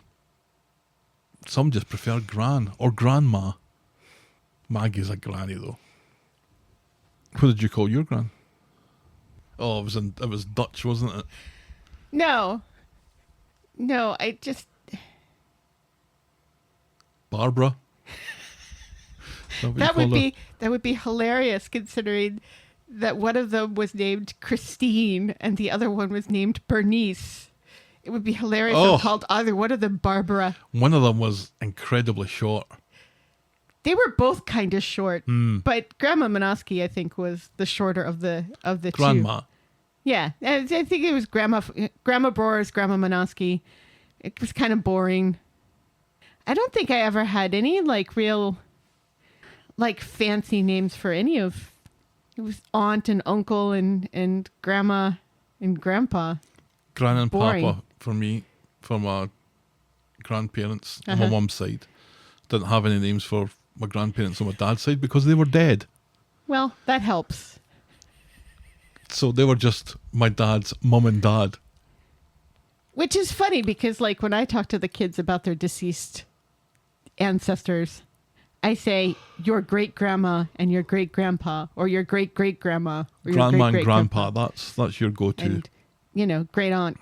Some just prefer gran or grandma. Maggie's a granny, though. What did you call your gran? Oh, it was Dutch, wasn't it? No, I just... Barbara? That would be hilarious, considering that one of them was named Christine and the other one was named Bernice. It would be hilarious if called either one of them Barbara. One of them was incredibly short. They were both kind of short, but Grandma Minoski, I think, was the shorter of the Grandma. two. Yeah, I think it was Grandma Broers, Grandma Minoski. It was kind of boring. I don't think I ever had any real fancy names for any of. It was aunt and uncle and grandma and grandpa. Gran and Boring. Papa for me, for my grandparents on my mum's side. Didn't have any names for my grandparents on my dad's side because they were dead. Well, that helps. So they were just my dad's mum and dad. Which is funny because when I talk to the kids about their deceased ancestors, I say your great grandma and your great grandpa, or your great great grandma, or your Grandma great and grandpa. That's your go-to. And great aunt.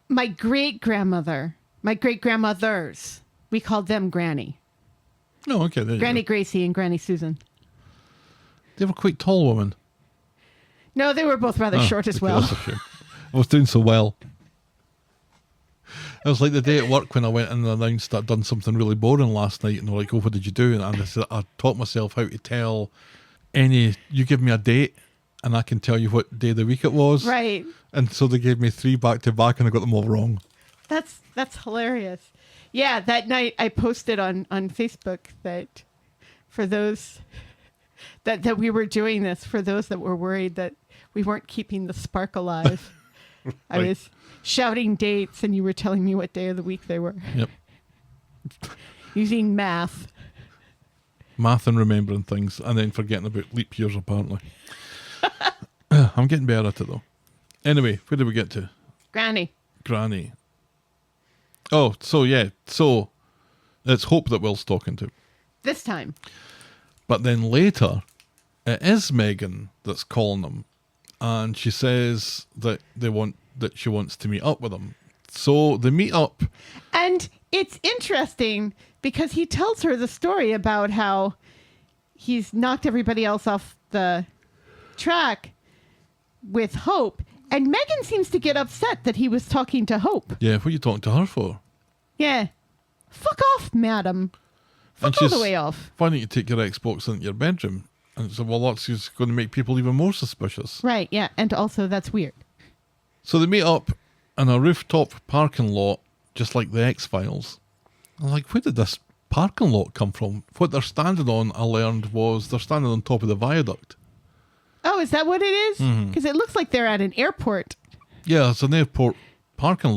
My great grandmother, my great grandmothers, we called them Granny. Oh, okay. There Granny you go. Gracie and Granny Susan. They were quite tall women. No, they were both rather short as okay, well. That's a shame. I was doing so well. It was like the day at work when I went in and announced I'd done something really boring last night, and they're like, "Oh, what did you do?" And I said, "I taught myself how to tell you give me a date, and I can tell you what day of the week it was." Right. And so they gave me 3 back to back, and I got them all wrong. That's hilarious. Yeah, that night I posted on Facebook that for those that we were doing this, for those that were worried that we weren't keeping the spark alive. Right. I was shouting dates and you were telling me what day of the week they were. Yep. Using math. Math and remembering things, and then forgetting about leap years, apparently. I'm getting better at it, though. Anyway, where did we get to? Granny. Oh, so it's Hope that Will's talking to. This time. But then later, it is Megan that's calling them, and she says that she wants to meet up with them. So they meet up. And it's interesting because he tells her the story about how he's knocked everybody else off the track with Hope. And Megan seems to get upset that he was talking to Hope. Yeah, what are you talking to her for? Yeah. Fuck off, madam. And Fuck all she's the way off. Why don't you take your Xbox into your bedroom? And so, well, that's just going to make people even more suspicious. Right, yeah. And also, that's weird. So they meet up in a rooftop parking lot, just like the X-Files. I'm like, where did this parking lot come from? What they're standing on, I learned, was they're standing on top of the viaduct. Oh, is that what it is? Because it looks like they're at an airport Yeah, it's an airport parking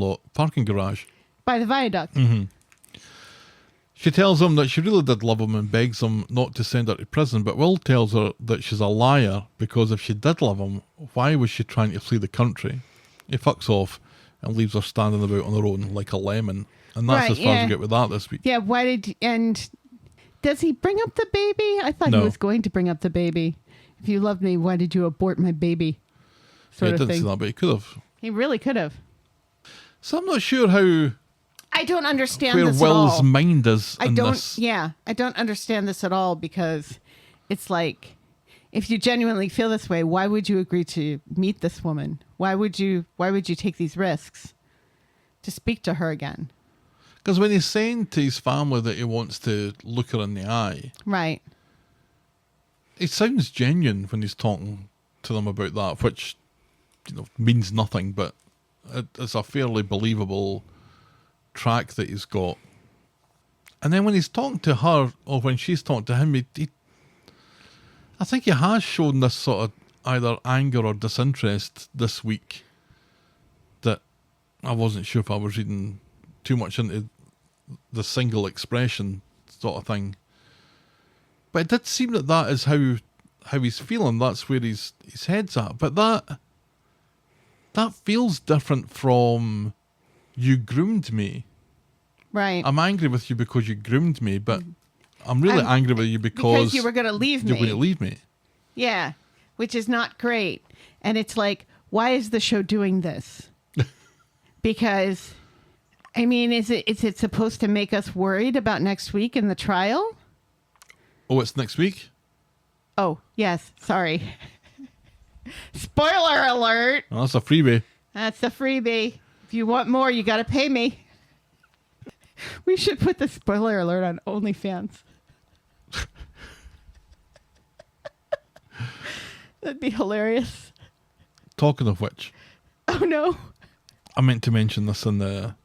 garage. by the viaduct. She tells him that she really did love him and begs him not to send her to prison, but Will tells her that she's a liar because if she did love him, why was she trying to flee the country? He fucks off and leaves her standing about on her own like a lemon. And that's Right, as far as yeah. we get with that this week. Yeah, and does he bring up the baby? I thought No. he was going to bring up the baby. If you loved me, why did you abort my baby? Sort Yeah, of didn't thing. say that, but he could have. He really could have. So I'm not sure how I don't understand where this Will's at all. mind is I in don't. this. Yeah, I don't understand this at all because it's like, if you genuinely feel this way, why would you agree to meet this woman? Why would you take these risks to speak to her again? Because when he's saying to his family that he wants to look her in the eye, Right. it sounds genuine when he's talking to them about that, which means nothing, but it's a fairly believable track that he's got. And then when he's talking to her, or when she's talking to him, I think he has shown this sort of either anger or disinterest this week that I wasn't sure if I was reading too much into the single expression sort of thing. But it did seem that is how he's feeling. That's where his head's at. But that feels different from you groomed me. Right. I'm angry with you because you groomed me, but I'm really angry with you because you were going to leave you're me. going to leave me. Yeah, which is not great. And it's like, why is the show doing this? Because, I mean, is it supposed to make us worried about next week in the trial? Oh, it's next week? Oh, yes. Sorry. Spoiler alert. Oh, that's a freebie. That's a freebie. If you want more, you got to pay me. We should put the spoiler alert on OnlyFans. That'd be hilarious. Talking of which, Oh, no. I meant to mention this after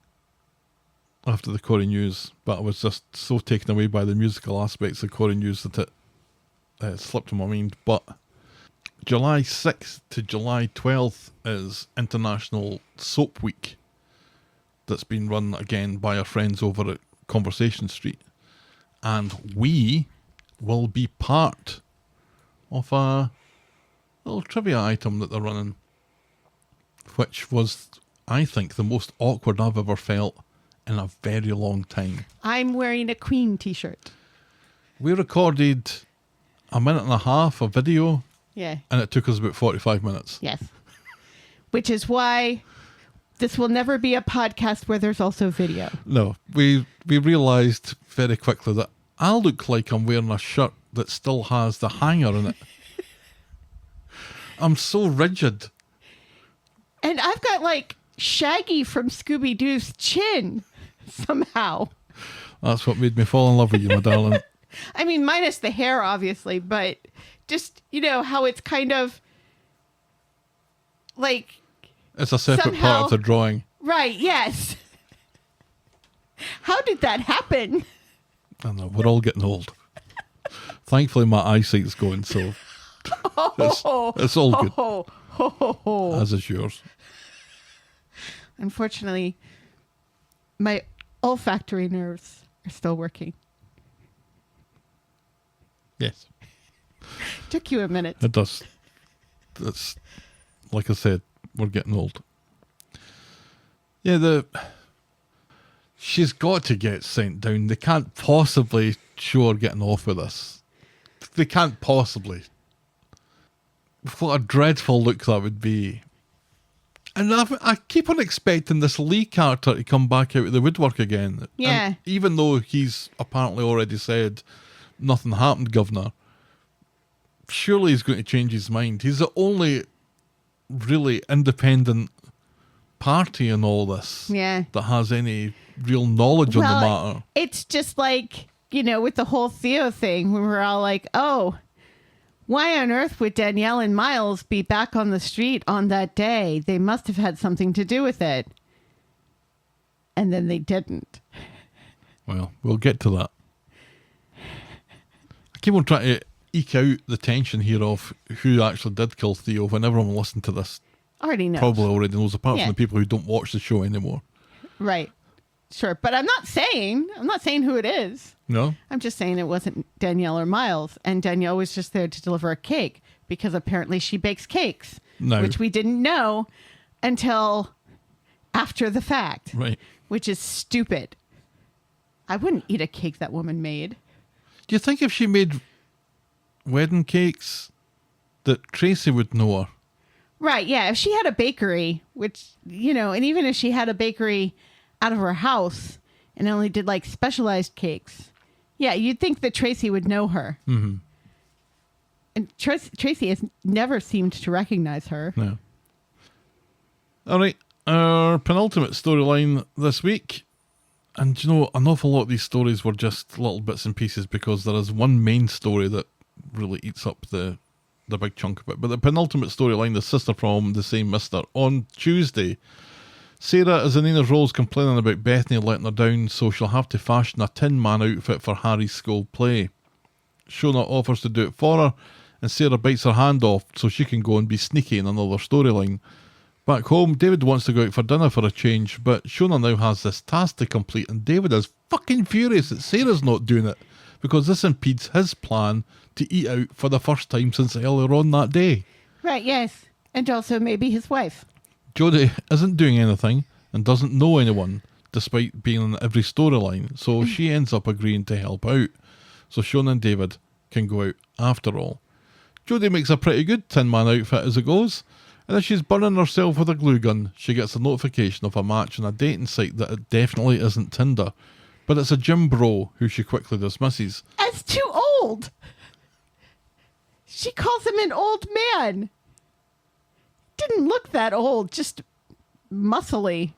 the Corrie news, but I was just so taken away by the musical aspects of Corrie news that it slipped my mind. But July 6th to July 12th is International Soap Week that's been run again by our friends over at Coronation Street. And we will be part of a little trivia item that they're running, which was, I think, the most awkward I've ever felt in a very long time. I'm wearing a Queen t-shirt. We recorded a minute and a half of video, Yeah. and it took us about 45 minutes. Yes. Which is why this will never be a podcast where there's also video. No, we realised very quickly that I look like I'm wearing a shirt that still has the hanger in it. I'm so rigid. And I've got like Shaggy from Scooby-Doo's chin somehow. That's what made me fall in love with you, my darling. I mean, minus the hair, obviously, but just, how it's kind of like... It's a separate Somehow- part of the drawing. Right, yes. How did that happen? I know, we're all getting old. Thankfully, my eyesight's going, so it's all good, Oh, ho, ho, ho. as is yours. Unfortunately, my olfactory nerves are still working. Yes, Took you a minute. it does. It's, like I said, we're getting old. Yeah, she's got to get sent down. They can't possibly show her getting off with this. They can't possibly. What a dreadful look that would be. And I keep on expecting this Lee character to come back out of the woodwork again. Yeah. And even though he's apparently already said nothing happened, Governor, surely he's going to change his mind. He's the only really independent party in all this Yeah. that has any real knowledge on the matter. It's just like, with the whole Theo thing, when we're all like, oh, why on earth would Danielle and Miles be back on the street on that day? They must have had something to do with it. And then they didn't. Well, we'll get to that. I keep on trying to eke out the tension here of who actually did kill Theo when everyone listening to this Already knows. probably already knows, apart Yeah. from the people who don't watch the show anymore. Right. Sure. But I'm not saying who it is. No? I'm just saying it wasn't Danielle or Miles. And Danielle was just there to deliver a cake because apparently she bakes cakes, No. which we didn't know until after the fact, Right. which is stupid. I wouldn't eat a cake that woman made. Do you think if she made wedding cakes that Tracy would know her? Right, yeah. If she had a bakery, which, and even if she had a bakery out of her house and only did like specialized cakes, yeah, you'd think that Tracy would know her. Mm-hmm. And Tracy has never seemed to recognize her. No. All right. Our penultimate storyline this week. And an awful lot of these stories were just little bits and pieces because there is one main story that really eats up the big chunk of it. But the penultimate storyline, the sister from the same mister. On Tuesday, Sarah is in Nina's roles complaining about Bethany letting her down, so she'll have to fashion a Tin Man outfit for Harry's school play. Shona offers to do it for her, and Sarah bites her hand off so she can go and be sneaky in another storyline. Back home, David wants to go out for dinner for a change, but Shona now has this task to complete, and David is fucking furious that Sarah's not doing it, because this impedes his plan to eat out for the first time since earlier on that day. Right, yes. And also maybe his wife. Jodie isn't doing anything and doesn't know anyone, despite being in every storyline, so she ends up agreeing to help out, so Shona and David can go out after all. Jodie makes a pretty good Tin Man outfit as it goes, and as she's burning herself with a glue gun, she gets a notification of a match on a dating site that it definitely isn't Tinder, but it's a gym bro who she quickly dismisses. As too old! She calls him an old man. Didn't look that old, just muscly.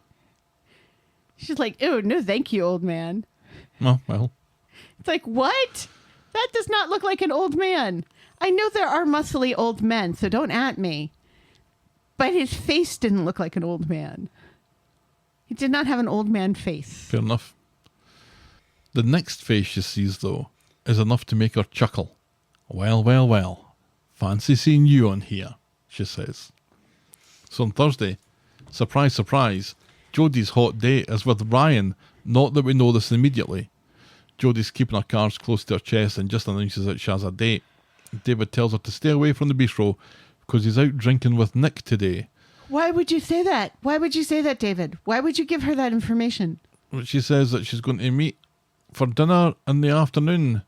She's like, "Oh, no thank you, old man." Oh, well. It's like, what? That does not look like an old man. I know there are muscly old men, so don't at me. But his face didn't look like an old man. He did not have an old man face. Fair enough. The next face she sees, though, is enough to make her chuckle. Well, well, well. Fancy seeing you on here, she says. So on Thursday, surprise, surprise, Jodie's hot date is with Ryan, not that we know this immediately. Jodie's keeping her cards close to her chest and just announces that she has a date. David tells her to stay away from the bistro because he's out drinking with Nick today. Why would you say that? Why would you say that, David? Why would you give her that information? She says that she's going to meet for dinner in the afternoon,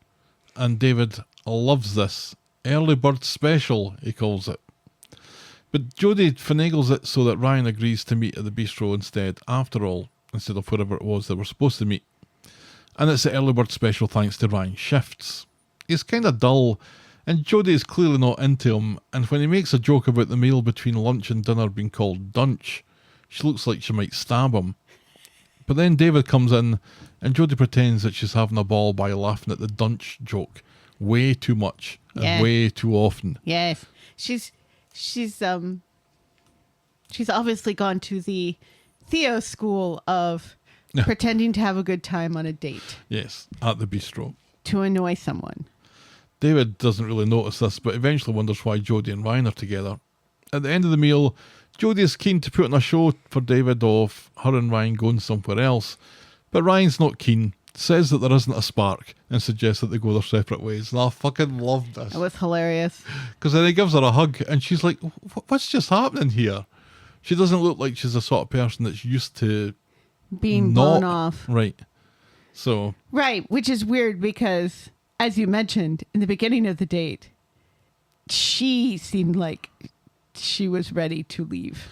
and David loves this. Early bird special, he calls it. But Jodie finagles it so that Ryan agrees to meet at the bistro instead, after all, instead of wherever it was they were supposed to meet. And it's the early bird special thanks to Ryan's shifts. He's kind of dull, and Jodie is clearly not into him, and when he makes a joke about the meal between lunch and dinner being called dunch, she looks like she might stab him. But then David comes in, and Jodie pretends that she's having a ball by laughing at the dunch joke way too much and way too often. Yes. She's obviously gone to the Theo school of pretending to have a good time on a date. Yes, at the bistro. To annoy someone. David doesn't really notice this, but eventually wonders why Jodie and Ryan are together. At the end of the meal, Jodie is keen to put on a show for David of her and Ryan going somewhere else, but Ryan's not keen, says that there isn't a spark, and suggests that they go their separate ways. And I fucking love this. That was hilarious. Because then he gives her a hug, and she's like, what's just happening here? She doesn't look like she's the sort of person that's used to being blown off. Right. So. Right, which is weird because, as you mentioned, in the beginning of the date, she seemed like she was ready to leave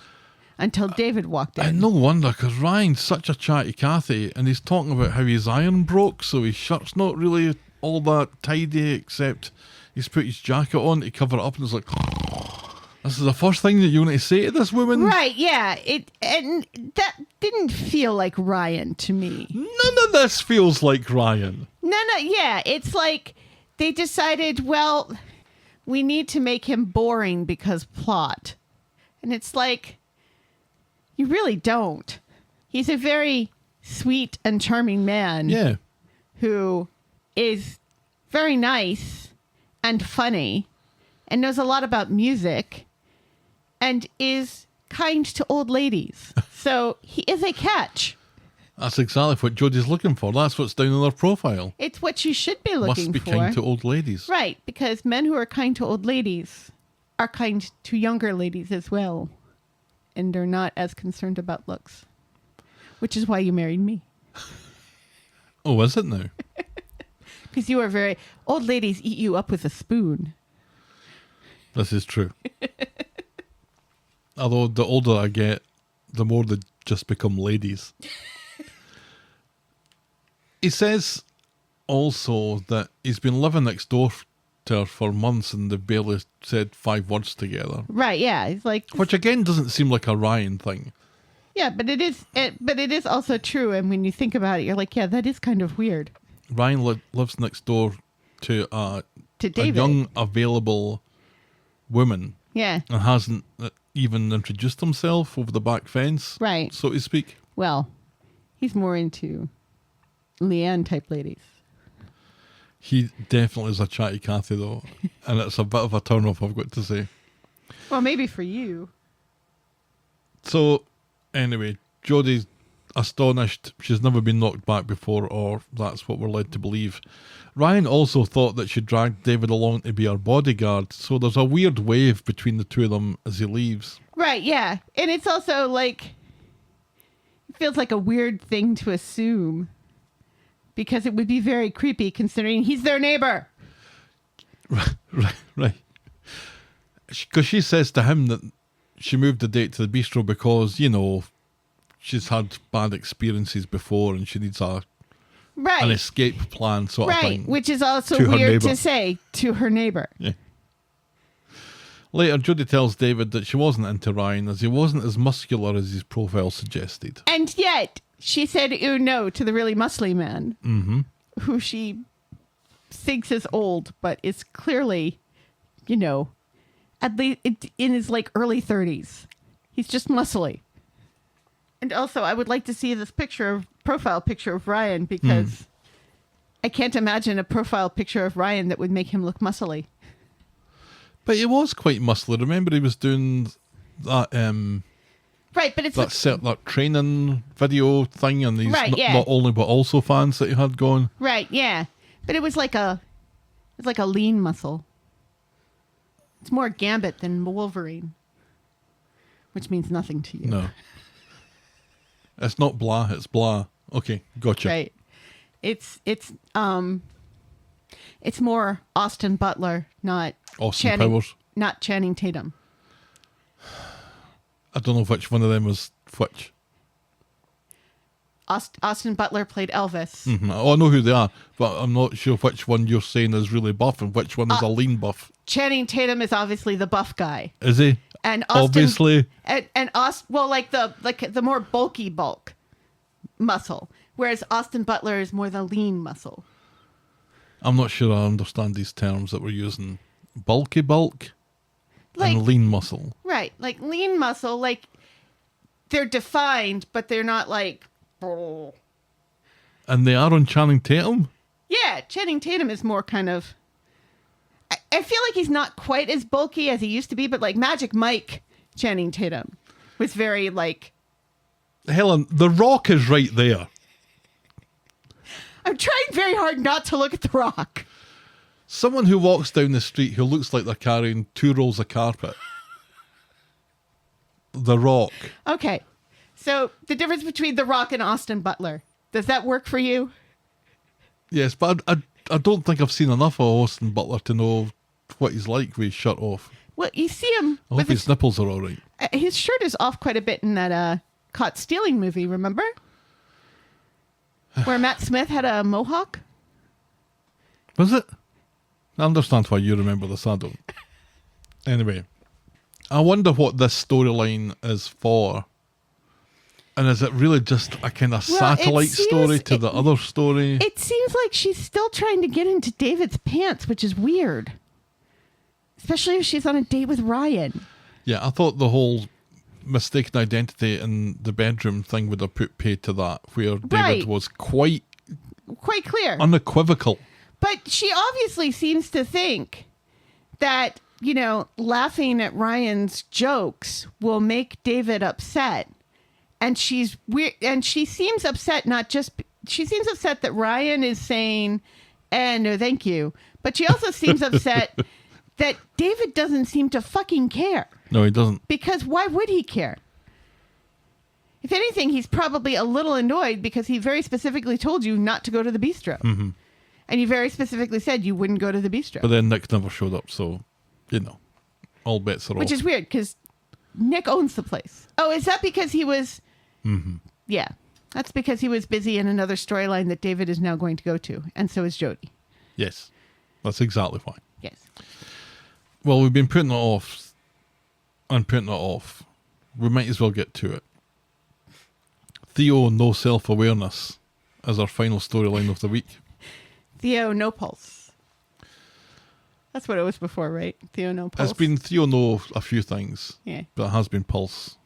until David walked in. And no wonder, because Ryan's such a chatty Cathy, and he's talking about how his iron broke, so his shirt's not really all that tidy, except he's put his jacket on to cover it up, and it's like, this is the first thing that you want to say to this woman? Right, yeah. And that didn't feel like Ryan to me. None of this feels like Ryan. No, yeah. It's like they decided, well, we need to make him boring because plot. And it's like, you really don't. He's a very sweet and charming man. Yeah. Who is very nice and funny and knows a lot about music and is kind to old ladies. So he is a catch. That's exactly what Jodie's looking for. That's what's down on her profile. It's what you should be looking for. Must be kind to old ladies. Right, because men who are kind to old ladies are kind to younger ladies as well. and are not as concerned about looks, which is why you married me. Oh, is it now? Because you are very... Old ladies eat you up with a spoon. This is true. Although the older I get, the more they just become ladies. He says also that he's been living next door to her for months and they've barely said 5 words together. Right, yeah. He's like... Which again doesn't seem like a Ryan thing. Yeah, but it is also true. And when you think about it, you're like, yeah, that is kind of weird. Ryan lives next door to a David. young, available woman. Yeah. And hasn't even introduced himself over the back fence, Right. so to speak. Well, he's more into Leanne type ladies. He definitely is a chatty Cathy, though. And it's a bit of a turn off, I've got to say. Well, maybe for you. So, anyway, Jodie's astonished. She's never been knocked back before, or that's what we're led to believe. Ryan also thought that she dragged David along to be her bodyguard, so there's a weird wave between the two of them as he leaves. Right, yeah. And it's also like, it feels like a weird thing to assume because it would be very creepy considering he's their neighbor. Right. Because she says to him that she moved the date to the bistro because, you know, she's had bad experiences before and she needs an escape plan sort of thing. Right, which is also to her weird neighbour. to say to her neighbor. Yeah. Later, Jodie tells David that she wasn't into Ryan as he wasn't as muscular as his profile suggested. And yet, she said ooh no to the really muscly man, who she thinks is old, but is clearly, you know, at least in his like early 30s. He's just muscly. And also, I would like to see this profile picture of Ryan because I can't imagine a profile picture of Ryan that would make him look muscly. But he was quite muscly. Remember, he was doing that Right, but it's that training video thing, and these Right, yeah. not only but also fans that he had going. right, yeah. But it was like a lean muscle. It's more Gambit than Wolverine, which means nothing to you. No, it's not blah. It's blah. Okay, gotcha. Right. It's more Austin Butler, not Austin Powers. not Channing Tatum. I don't know which one of them was which. Austin Butler played Elvis. Oh, I know who they are, but I'm not sure which one you're saying is really buff and which one is a lean buff. Channing Tatum is obviously the buff guy, Is he? and Austin, Obviously. and well, like the more bulky bulk muscle, whereas Austin Butler is more the lean muscle. I'm not sure I understand these terms that we're using. Bulky bulk Like and lean muscle. right, like lean muscle, like they're defined, but they're not like. And they are on Channing Tatum? Yeah, Channing Tatum is more kind of. I feel like he's not quite as bulky as he used to be, but like Magic Mike Channing Tatum was very like. Helen, The Rock is right there. I'm trying very hard not to look at The Rock. Someone who walks down the street who looks like they're carrying 2 rolls of carpet. The Rock. Okay, so the difference between The Rock and Austin Butler, does that work for you? Yes, but I don't think I've seen enough of Austin Butler to know what he's like with his shirt off. Well, you see him. I hope his nipples are all right. His shirt is off quite a bit in that Caught Stealing movie, remember? Where Matt Smith had a mohawk? Was it? I understand why you remember this, I don't. Anyway, I wonder what this storyline is for. And is it really just a kind of satellite story to the other story? It seems like she's still trying to get into David's pants, which is weird. Especially if she's on a date with Ryan. Yeah, I thought the whole mistaken identity in the bedroom thing would have put paid to that, where David Right. was quite Clear. unequivocal. But she obviously seems to think that, you know, laughing at Ryan's jokes will make David upset. And she's weird, and she seems upset she seems upset that Ryan is saying, no, thank you. But she also seems upset that David doesn't seem to fucking care. No, he doesn't. Because why would he care? If anything, he's probably a little annoyed because he very specifically told you not to go to the bistro. Mm-hmm. And you very specifically said you wouldn't go to the bistro. But then Nick never showed up, so, you know, all bets are off. Which is weird because Nick owns the place. Oh, is that because he was... Mm-hmm. Yeah. That's because he was busy in another storyline that David is now going to go to. And so is Jodie. Yes. That's exactly why. Yes. Well, we've been putting it off and putting it off. We might as well get to it. Theo, no self-awareness as our final storyline of the week. Theo, no pulse. That's what it was before, right? Theo, no pulse. It's been Theo, no a few things. Yeah. But it has been pulse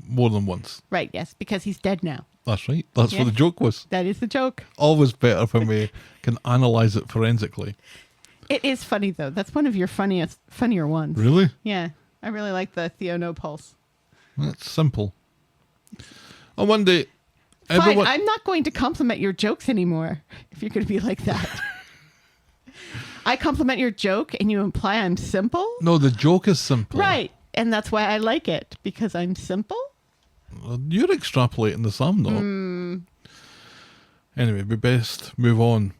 more than once. Right, yes, because he's dead now. That's right. That's Yeah. what the joke was. That is the joke. Always better when we can analyse it forensically. It is funny, though. That's one of your funnier ones. Really? Yeah. I really like the Theo, no pulse. That's simple. On one day, Fine, everyone... I'm not going to compliment your jokes anymore if you're going to be like that. I compliment your joke and you imply I'm simple? No, the joke is simple. Right. And that's why I like it, because I'm simple? You're extrapolating this, I'm not. Anyway, we best move on.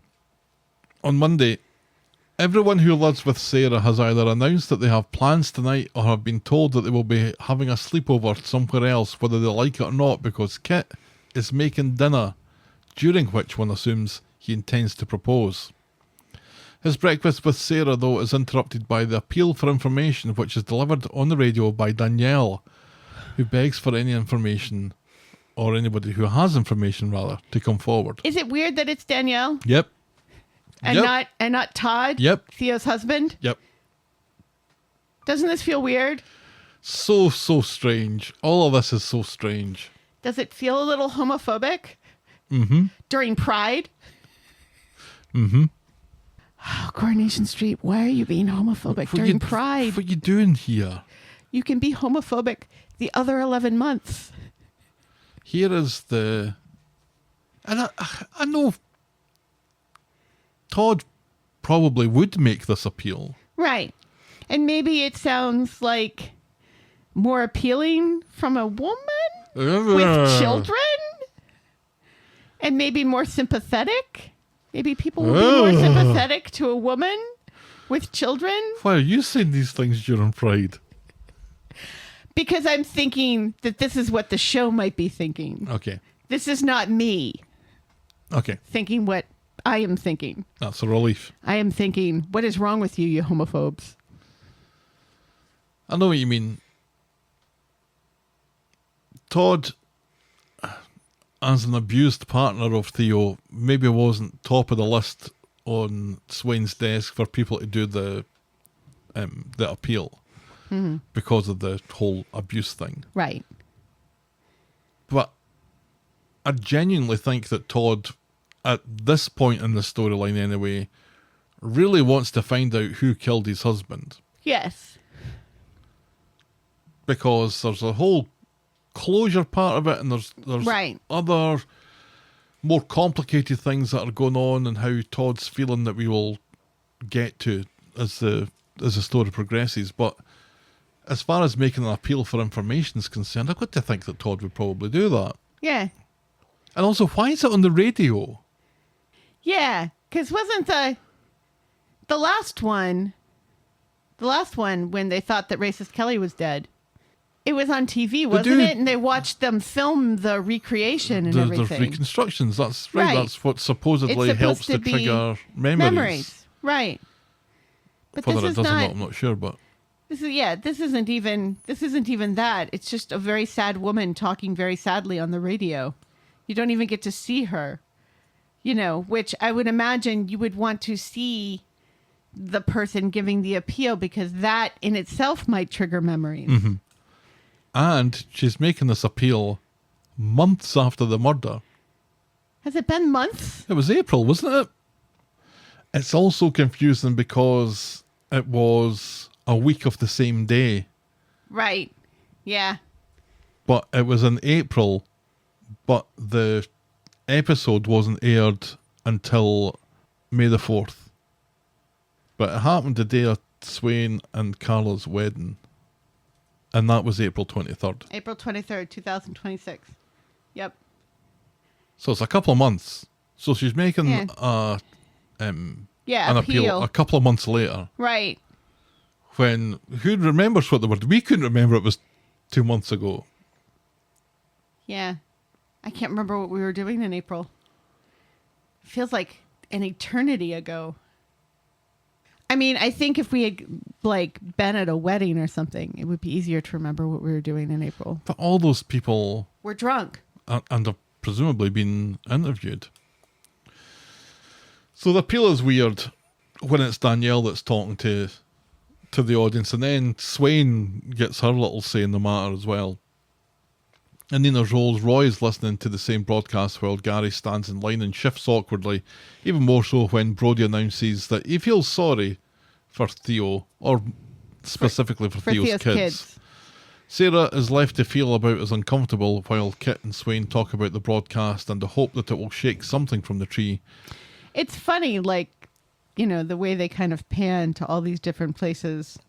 On Monday, everyone who lives with Sarah has either announced that they have plans tonight or have been told that they will be having a sleepover somewhere else, whether they like it or not, because Kit is making dinner, during which one assumes he intends to propose. His breakfast with Sarah, though, is interrupted by the appeal for information, which is delivered on the radio by Danielle, who begs for any information, or anybody who has information, rather, to come forward. Is it weird that it's Danielle Yep. and not Todd? Yep. Theo's husband? Yep. Doesn't this feel weird? So strange. All of this is so strange. Does it feel a little homophobic? Mm-hmm. During Pride? Mm-hmm. Oh, Coronation Street, why are you being homophobic during Pride? What are you doing here? You can be homophobic the other 11 months. Here is the... And I know Todd probably would make this appeal. Right. And maybe it sounds like more appealing from a woman with children? And maybe more sympathetic? Maybe people will be more sympathetic to a woman with children? Why are you saying these things during Pride? Because I'm thinking that this is what the show might be thinking. Okay. This is not me Okay. thinking what I am thinking. That's a relief. I am thinking, what is wrong with you, you homophobes? I know what you mean. Todd, as an abused partner of Theo, maybe wasn't top of the list on Swain's desk for people to do the appeal because of the whole abuse thing. Right. But I genuinely think that Todd, at this point in the storyline anyway, really wants to find out who killed his husband. Yes. Because there's a whole closure part of it, and there's Right. other more complicated things that are going on, and how Todd's feeling that we will get to as the story progresses. But as far as making an appeal for information is concerned, I've got to think that Todd would probably do that. Yeah. And also, why is it on the radio? Yeah. Because wasn't the last one when they thought that Racist Kelly was dead? It was on TV, wasn't it? And they watched them film the recreation and everything. There's reconstructions. That's right. Right. That's what supposedly It's helps supposed to to be trigger memories. Right. But Whether this it is does or not. not, I'm not sure. But This isn't even that. It's just a very sad woman talking very sadly on the radio. You don't even get to see her. Which I would imagine you would want to see the person giving the appeal, because that in itself might trigger memories. Mm-hmm. And she's making this appeal months after the murder. Has it been months? It was April, wasn't it? It's also confusing because it was a week of the same day. Right. Yeah. But it was in April, but the episode wasn't aired until May the 4th. But it happened the day of Swain and Carla's wedding. And that was April 23rd. April 23rd, 2026. Yep. So it's a couple of months. So she's making Yeah. an Yeah, appeal a couple of months later. Right. When, who remembers what they were? We couldn't remember it was 2 months ago. Yeah. I can't remember what we were doing in April. Feels like an eternity ago. I mean, I think if we had like been at a wedding or something, it would be easier to remember what we were doing in April. But all those people We're drunk. and have presumably been interviewed. So the appeal is weird when it's Danielle that's talking to the audience, and then Swain gets her little say in the matter as well. In Nina's roles, Roy is listening to the same broadcast while Gary stands in line and shifts awkwardly, even more so when Brody announces that he feels sorry for Theo, or specifically for Theo's kids. Sarah is left to feel about as uncomfortable while Kit and Swain talk about the broadcast and the hope that it will shake something from the tree. It's funny, like, you know, the way they kind of pan to all these different places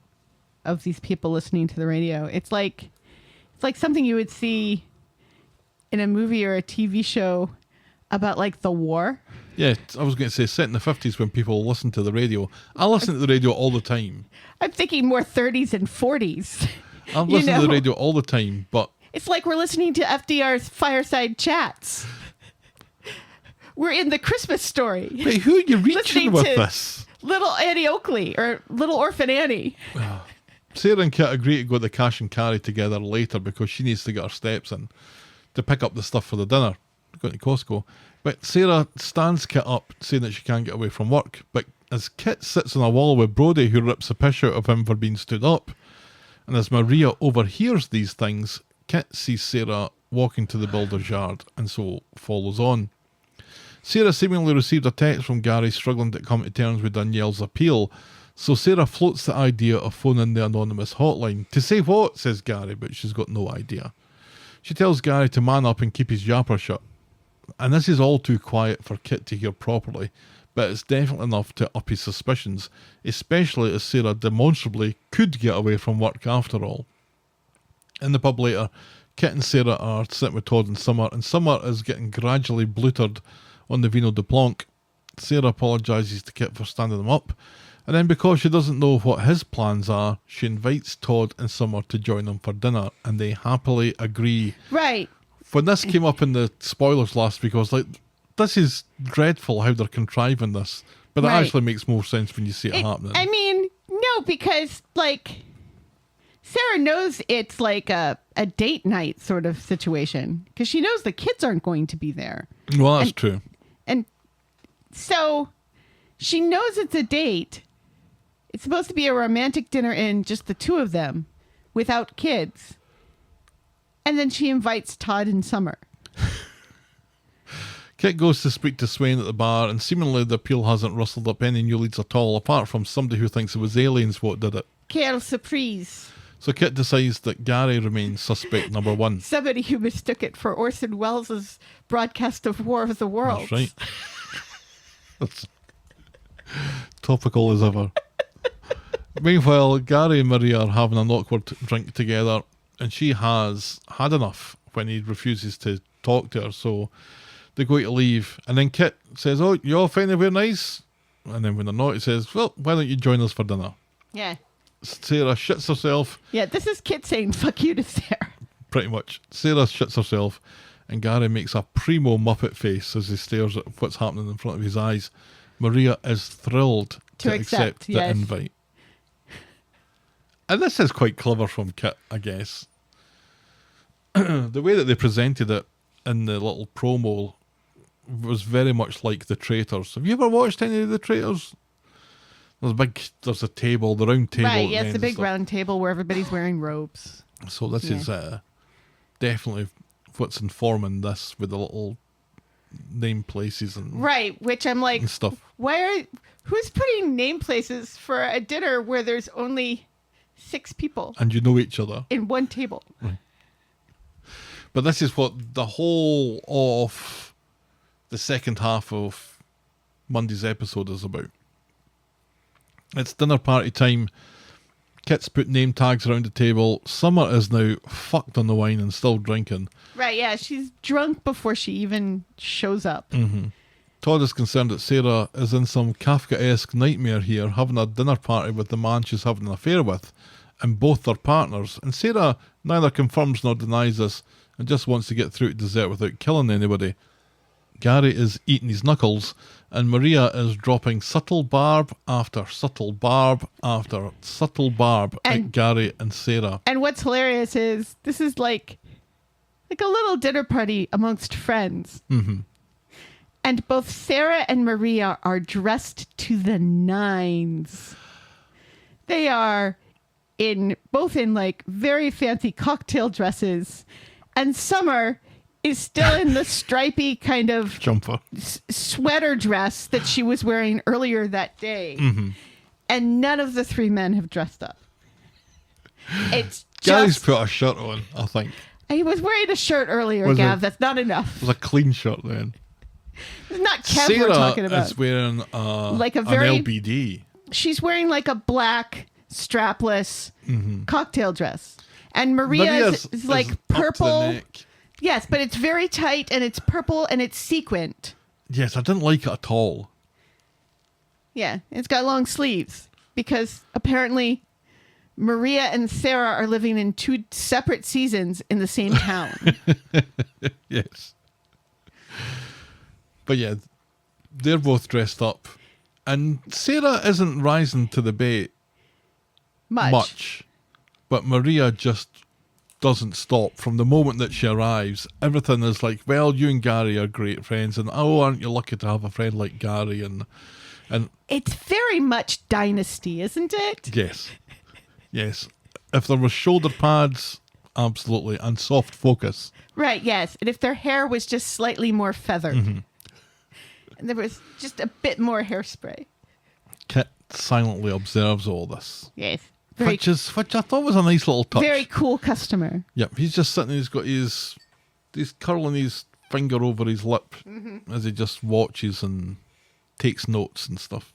of these people listening to the radio. It's like something you would see in a movie or a TV show about like the war. Yeah, I was going to say, set in the 50s when people listen to the radio. I listen to the radio all the time. I'm thinking more 30s and 40s. I listen to the radio all the time, but... It's like we're listening to FDR's Fireside Chats. We're in The Christmas Story. Hey, who are you reaching Listening with to this? Little Annie Oakley or Little Orphan Annie. Sarah and Kit agree to go to cash and carry together later because she needs to get her steps in to pick up the stuff for the dinner. Going to Costco. But Sarah stands Kit up, saying that she can't get away from work. But as Kit sits on a wall with Brody, who rips a piss out of him for being stood up, and as Maria overhears these things, Kit sees Sarah walking to the builder's yard and so follows on. Sarah seemingly received a text from Gary struggling to come to terms with Danielle's appeal, so Sarah floats the idea of phoning the anonymous hotline. To say what, says Gary, but she's got no idea. She tells Gary to man up and keep his yapper shut. And this is all too quiet for Kit to hear properly, but it's definitely enough to up his suspicions, especially as Sarah demonstrably could get away from work after all. In the pub later, Kit and Sarah are sitting with Todd and Summer is getting gradually blutered on the Vino de Blanc. Sarah apologises to Kit for standing them up, and then because she doesn't know what his plans are, she invites Todd and Summer to join them for dinner, and they happily agree. Right. When this came up in the spoilers last week, I was like, this is dreadful how they're contriving this. But it Right. actually makes more sense when you see it happening. I mean, no, because like Sarah knows it's like a date night sort of situation because she knows the kids aren't going to be there. Well, that's true. And so she knows it's a date. It's supposed to be a romantic dinner in just the two of them without kids. And then she invites Todd and Summer. Kit goes to speak to Swain at the bar, and seemingly the appeal hasn't rustled up any new leads at all, apart from somebody who thinks it was aliens what did it. Quelle surprise. So Kit decides that Gary remains suspect number one. Somebody who mistook it for Orson Welles' broadcast of War of the Worlds. That's right. That's topical as ever. Meanwhile, Gary and Maria are having an awkward drink together, and she has had enough when he refuses to talk to her, so they go to leave. And then Kit says, "Oh, you off anywhere nice?" And then when they're not, he says, "Well, why don't you join us for dinner?" Yeah. Sarah shits herself. Yeah, this is Kit saying fuck you to Sarah. Pretty much. Sarah shits herself, and Gary makes a primo Muppet face as he stares at what's happening in front of his eyes. Maria is thrilled to accept the yes. invite. And this is quite clever from Kit, I guess. The way that they presented it in the little promo was very much like The Traitors. Have you ever watched any of The Traitors? There's a table, the round table. Right, at yes, end the and big stuff. round table where everybody's wearing robes. So this is definitely what's informing this with the little name places and Right, which I'm like, and stuff. who's putting name places for a dinner where there's only 6 people And you know each other. in one table? But this is what the whole of the second half of Monday's episode is about. It's dinner party time. Kit's put name tags around the table. Summer is now fucked on the wine and still drinking. Right, yeah, she's drunk before she even shows up. Todd is concerned that Sarah is in some Kafka-esque nightmare here, having a dinner party with the man she's having an affair with, and both their partners. And Sarah neither confirms nor denies this, and just wants to get through to dessert without killing anybody. Gary is eating his knuckles, and Maria is dropping subtle barb after subtle barb after subtle barb at Gary and Sarah. And what's hilarious is this is like a little dinner party amongst friends. And both Sarah and Maria are dressed to the nines. They are both in like very fancy cocktail dresses, and Summer is still in the stripy kind of Jumper. Sweater dress that she was wearing earlier that day. And none of the three men have dressed up. It's Gary's just... put a shirt on, I think. He was wearing a shirt earlier, Was Gav. it- That's not enough. It was a clean shirt then. It's not Kev Sarah we're talking about. is wearing Like a an very- LBD. She's wearing like a black strapless cocktail dress. And Maria Maria's is like up to the purple. neck. Yes, but it's very tight and it's purple and it's sequined. Yes, I didn't like it at all. Yeah, it's got long sleeves because apparently Maria and Sarah are living in two separate seasons in the same town. Yes. But yeah, they're both dressed up. And Sarah isn't rising to the bait much. But Maria just doesn't stop from the moment that she arrives. Everything is like, well, you and Gary are great friends, and oh, aren't you lucky to have a friend like Gary? And It's very much Dynasty, isn't it? yes, yes. If there was shoulder pads, absolutely, and soft focus. Right, yes. And if their hair was just slightly more feathered. And there was just a bit more hairspray. Kit silently observes all this. Yes. Which I thought was a nice little touch. Very cool customer. Yep, he's just sitting, he's got he's curling his finger over his lip as he just watches and takes notes and stuff.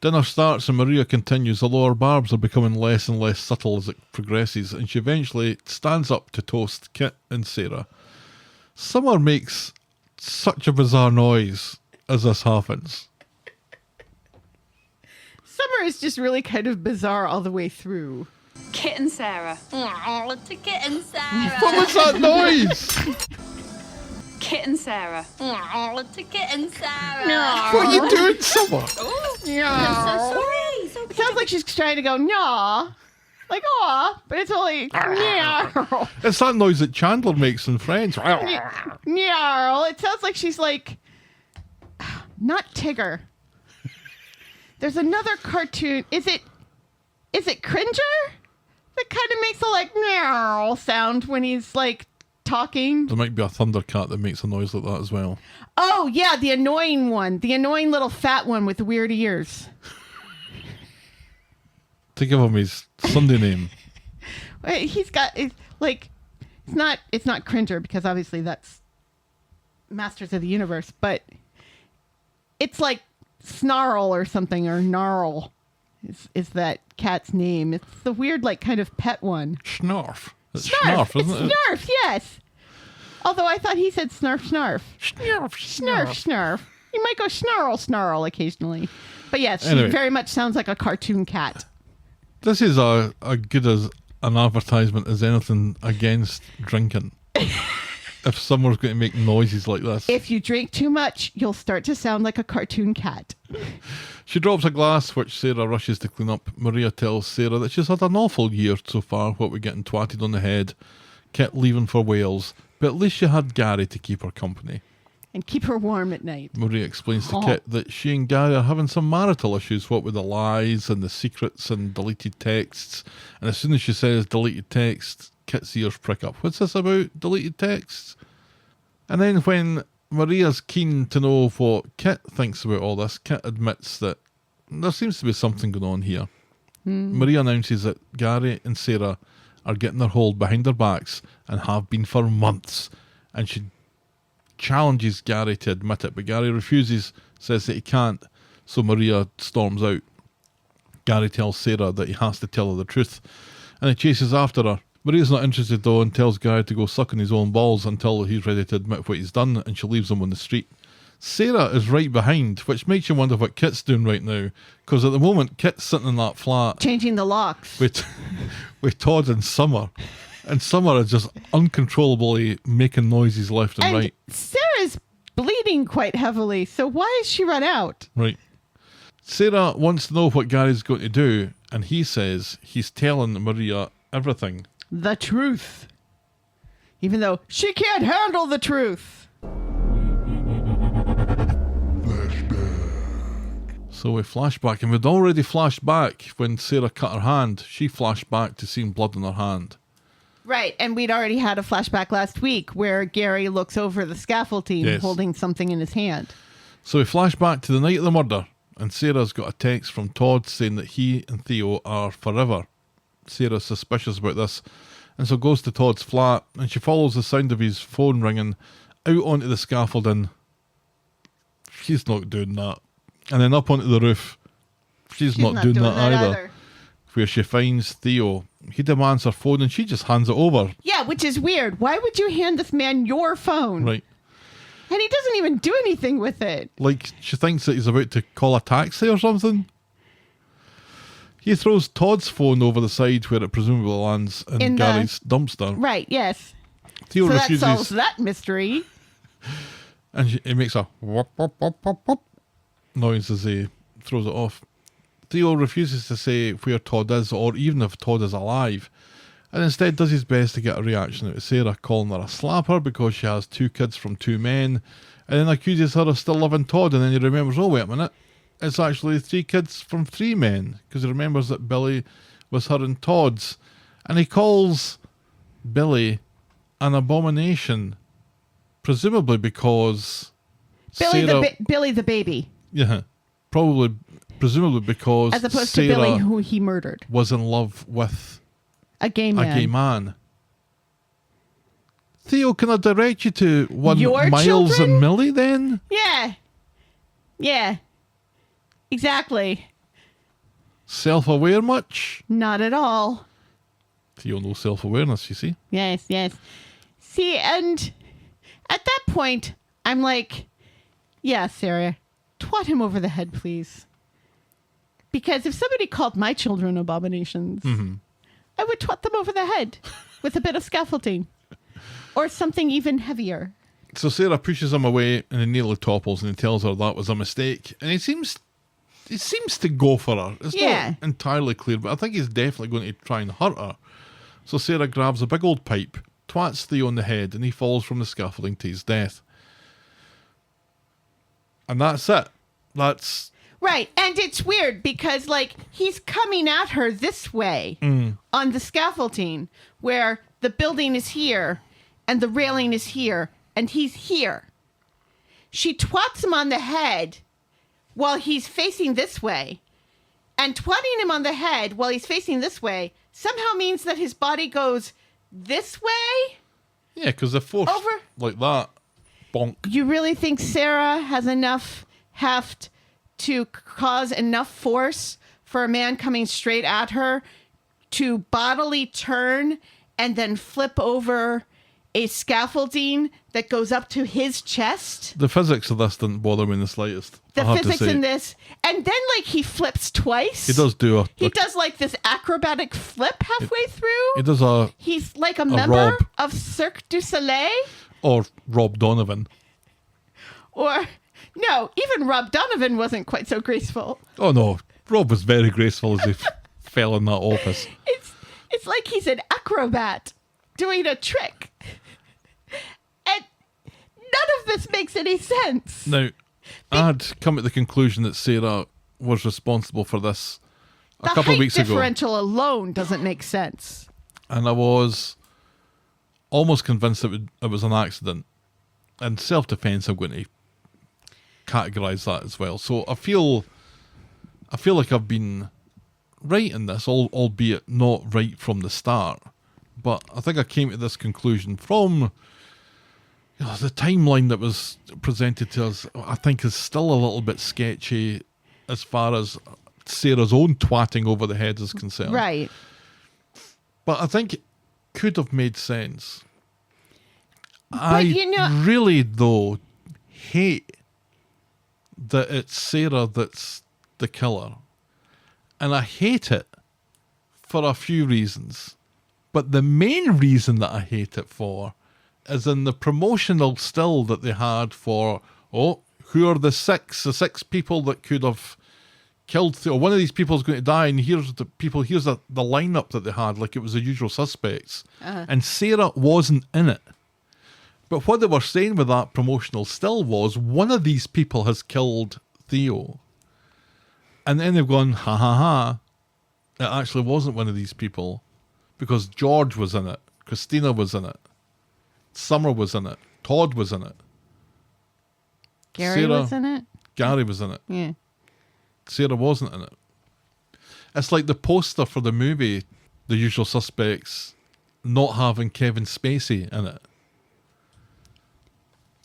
Dinner starts and Maria continues, although her barbs are becoming less and less subtle as it progresses, and she eventually stands up to toast Kit and Sarah. Summer makes such a bizarre noise as this happens. Summer is just really kind of bizarre all the way through. Kit and Sarah. Oh, to Kit and Sarah. What was that noise? Kit and Sarah. Oh, to Kit and Sarah. What are you doing, Summer? Yeah. Sorry. So It sounds like she's trying to go, "Nyah," like "aw," but it's only "nyah." It's that noise that Chandler makes in Friends. Nyah. It sounds like she's like, not Tigger. There's another cartoon. Is it Cringer? That kind of makes a like meow sound when he's like talking. There might be a Thundercat that makes a noise like that as well. Oh yeah, the annoying one, the annoying little fat one with the weird ears. To give him his Sunday name. He's got it's not Cringer because obviously that's Masters of the Universe, but it's like Snarl or something, or Gnarl is that cat's name. It's the weird like kind of pet one. Snarf. It's Snarf, Snarf, isn't it? Snarf, yes. Although I thought he said snarf, snarf. Snarf, Snarf, snarf. He might go snarl occasionally. But yes, she Anyway. very much sounds like a cartoon cat. This is a good as an advertisement as anything against drinking. If someone's going to make noises like this. If you drink too much, you'll start to sound like a cartoon cat. She drops a glass, which Sarah rushes to clean up. Maria tells Sarah that she's had an awful year so far, what we're getting twatted on the head. Kept leaving for Wales, but at least she had Gary to keep her company. And keep her warm at night. Maria explains to Kit that she and Gary are having some marital issues, what with the lies and the secrets and deleted texts. And as soon as she says deleted texts, Kit's ears prick up. What's this about, deleted texts? And then when Maria's keen to know what Kit thinks about all this, Kit admits that there seems to be something going on here. Maria announces that Gary and Sarah are getting their hold behind their backs and have been for months. And she challenges Gary to admit it, but Gary refuses, says that he can't, so Maria storms out. Gary tells Sarah that he has to tell her the truth, and he chases after her. Maria's not interested though and tells Gary to go suck on his own balls until he's ready to admit what he's done, and she leaves him on the street. Sarah is right behind, which makes you wonder what Kit's doing right now, because at the moment Kit's sitting in that flat Changing the locks. with Todd and Summer, and Summer is just uncontrollably making noises left and right. Sarah's bleeding quite heavily, so why is she run out? Right. Sarah wants to know what Gary's going to do, and he says he's telling Maria everything. The truth. Even though she can't handle the truth. So we flash back, and we'd already flashed back when Sarah cut her hand. She flashed back to seeing blood on her hand. Right, and we'd already had a flashback last week where Gary looks over the scaffolding Yes. holding something in his hand. So we flash back to the night of the murder, and Sarah's got a text from Todd saying that he and Theo are forever. Sarah's suspicious about this, and so goes to Todd's flat, and she follows the sound of his phone ringing out onto the scaffolding. She's not doing that. And then up onto the roof. She's not doing that either. Where she finds Theo. He demands her phone, and she just hands it over. Yeah, which is weird. Why would you hand this man your phone? Right. And he doesn't even do anything with it. Like, she thinks that he's about to call a taxi or something. He throws Todd's phone over the side where it presumably lands in Gary's dumpster. Right, yes. Theo So refuses. that solves that mystery. And he makes a whoop, whoop, whoop, whoop, whoop noise as he throws it off. Theo refuses to say where Todd is, or even if Todd is alive, and instead does his best to get a reaction out of Sarah, calling her a slapper because she has 2 kids from 2 men, and then accuses her of still loving Todd, and then he remembers, oh wait a minute, it's actually 3 kids from 3 men, because he remembers that Billy was her and Todd's, and he calls Billy an abomination, presumably because Billy Sarah, Billy the baby. yeah, presumably because As opposed Sarah to Billy who he murdered. was in love with A gay man. a gay man. Theo, can I direct you to one Your Miles children? and Millie then? Yeah. Yeah. Exactly. Self-aware much? Not at all. Theo, no self-awareness, you see. Yes, yes. See, and at that point, I'm like, yeah, Sarah, twat him over the head, please. Because if somebody called my children abominations, I would twat them over the head with a bit of scaffolding. Or something even heavier. So Sarah pushes him away and he nearly topples, and he tells her that was a mistake. And he seems to go for her. It's not entirely clear, but I think he's definitely going to try and hurt her. So Sarah grabs a big old pipe, twats Theo on the head, and he falls from the scaffolding to his death. And that's it. That's... Right, and it's weird because, like, he's coming at her this way on the scaffolding, where the building is here, and the railing is here, and he's here. She twats him on the head while he's facing this way, and twatting him on the head while he's facing this way somehow means that his body goes this way? Yeah, because the force Over. like that, bonk. You really think Sarah has enough heft to cause enough force for a man coming straight at her to bodily turn and then flip over a scaffolding that goes up to his chest? The physics of this didn't bother me in the slightest. The I have physics to say. in this. And then, like, he flips twice. He does do a... He does, like, this acrobatic flip halfway through. He does a... He's like a member Rob. of Cirque du Soleil. Or Rob Donovan. Or, no, even Rob Donovan wasn't quite so graceful. Oh no, Rob was very graceful as he fell in that office. It's like he's an acrobat doing a trick. And none of this makes any sense. Now, I'd come to the conclusion that Sarah was responsible for this a couple of weeks The height ago. differential alone doesn't make sense. And I was almost convinced it was an accident. And self-defense, I'm going to categorise that as well. So I feel like I've been right in this, albeit not right from the start. But I think I came to this conclusion from the timeline that was presented to us. I think is still a little bit sketchy as far as Sarah's own twatting over the head is concerned. Right. But I think it could have made sense. But really, though, hate that it's Sarah that's the killer. And I hate it for a few reasons. But the main reason that I hate it for is in the promotional still that they had for, who are the six people that could have killed Theo. One of these people is going to die, and here's the lineup that they had, like it was the usual suspects. And Sarah wasn't in it. But what they were saying with that promotional still was, one of these people has killed Theo. And then they've gone, ha ha ha, it actually wasn't one of these people, because George was in it, Christina was in it, Summer was in it, Todd was in it. Gary was in it? Gary was in it. Yeah. Sarah wasn't in it. It's like the poster for the movie, The Usual Suspects, not having Kevin Spacey in it.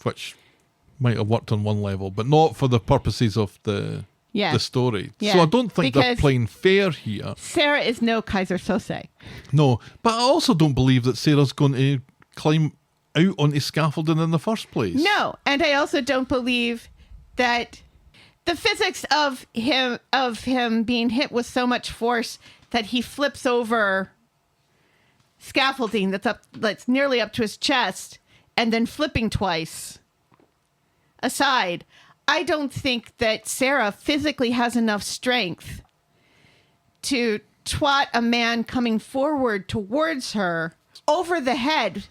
Which might have worked on one level, but not for the purposes of the story. Yeah. So I don't think they're Because playing fair here. Sarah is no Kaiser Sose. No, but I also don't believe that Sarah's going to climb out onto scaffolding in the first place. No, and I also don't believe that the physics of him being hit with so much force that he flips over scaffolding that's nearly up to his chest and then flipping twice aside. I don't think that Sarah physically has enough strength to twat a man coming forward towards her over the head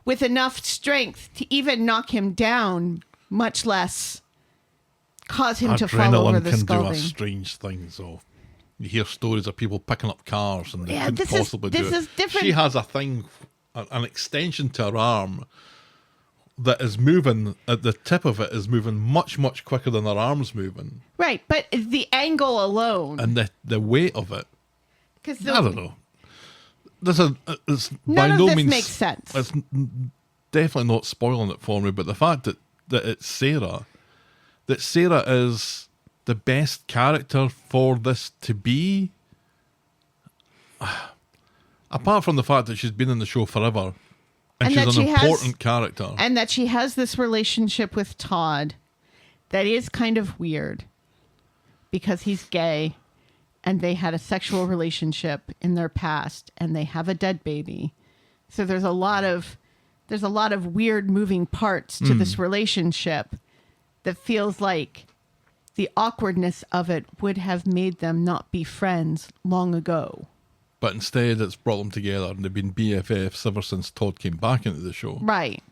with enough strength to even knock him down, much less cause him to fall over the Adrenaline scaffolding. can do a strange thing, so you hear stories of people picking up cars and they couldn't this possibly do it. is different. She has a thing, an extension to her arm that is moving, at the tip of it is moving much, much quicker than her arm's moving. Right, but the angle alone. And the weight of it, I 'Cause don't know. It's None by of no this means makes sense. It's definitely not spoiling it for me, but the fact that it's Sarah, that Sarah is the best character for this to be, apart from the fact that she's been in the show forever, and that she's an she important character. And that she has this relationship with Todd that is kind of weird because he's gay and they had a sexual relationship in their past and they have a dead baby. So there's a lot of weird moving parts to this relationship that feels like the awkwardness of it would have made them not be friends long ago. But instead it's brought them together and they've been BFFs ever since Todd came back into the show. Right.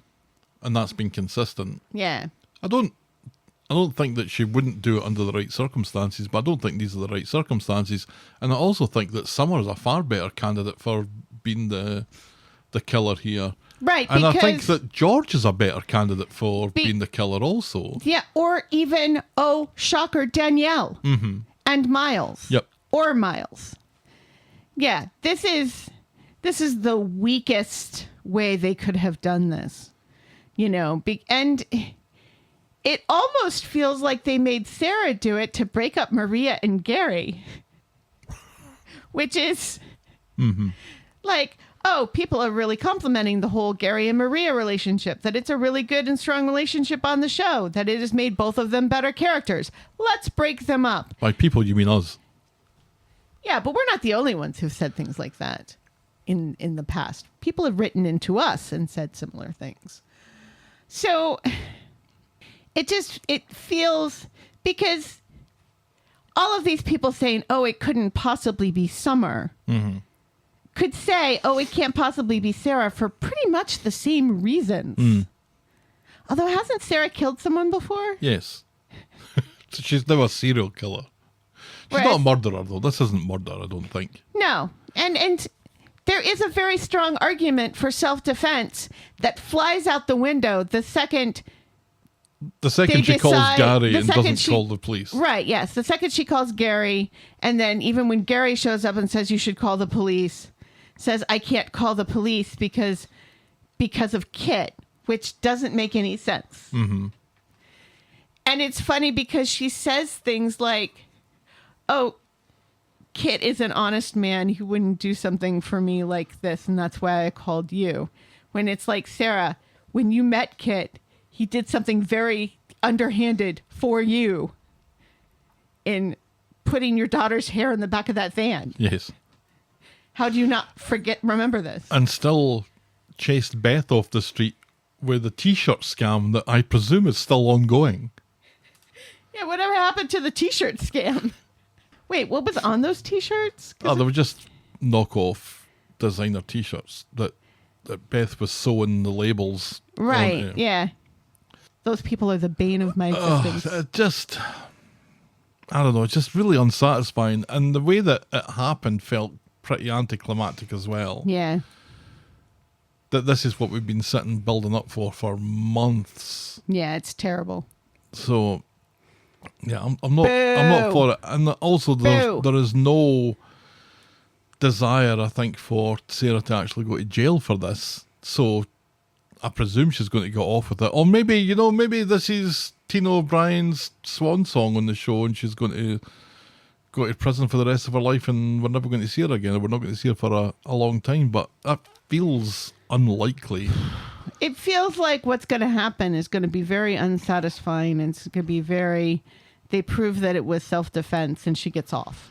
And that's been consistent. Yeah. I don't think that she wouldn't do it under the right circumstances, but I don't think these are the right circumstances. And I also think that Summer is a far better candidate for being the killer here. Right. And I think that George is a better candidate for being the killer also. Yeah, or even, shocker, Danielle and Miles. Yep. Or Miles. Yeah, this is the weakest way they could have done this. And it almost feels like they made Sarah do it to break up Maria and Gary. Which is like, people are really complimenting the whole Gary and Maria relationship, that it's a really good and strong relationship on the show, that it has made both of them better characters. Let's break them up. By people, you mean us. Yeah, but we're not the only ones who've said things like that in the past. People have written into us and said similar things. So it feels, because all of these people saying, it couldn't possibly be Summer, could say, it can't possibly be Sarah for pretty much the same reasons. Although, hasn't Sarah killed someone before? Yes. She's now a serial killer. She's not a murderer, though. This isn't murder, I don't think. No. And there is a very strong argument for self-defense that flies out the window the second she calls Gary and doesn't she call the police. Right, yes. The second she calls Gary, and then even when Gary shows up and says you should call the police, says I can't call the police because of Kit, which doesn't make any sense. And it's funny because she says things like, oh, Kit is an honest man. He wouldn't do something for me like this, and that's why I called you. When it's like, Sarah, when you met Kit, he did something very underhanded for you in putting your daughter's hair in the back of that van. Yes. How do you not remember this? And still chased Beth off the street with the T-shirt scam that I presume is still ongoing. Yeah, whatever happened to the T-shirt scam? Wait, what was on those T-shirts? Oh, they were just knockoff designer T-shirts that Beth was sewing the labels. Right, on, yeah. Those people are the bane of my existence. I don't know, it's just really unsatisfying. And the way that it happened felt pretty anticlimactic as well. Yeah. That this is what we've been sitting building up for months. Yeah, it's terrible. So, yeah, I'm not for it. And also, there is no desire, I think, for Sarah to actually go to jail for this. So, I presume she's going to get off with it. Or maybe, maybe this is Tina O'Brien's swan song on the show and she's going to go to prison for the rest of her life and we're never going to see her again. Or we're not going to see her for a long time. But that feels unlikely. It feels like what's going to happen is going to be very unsatisfying and it's going to be they prove that it was self-defense and she gets off.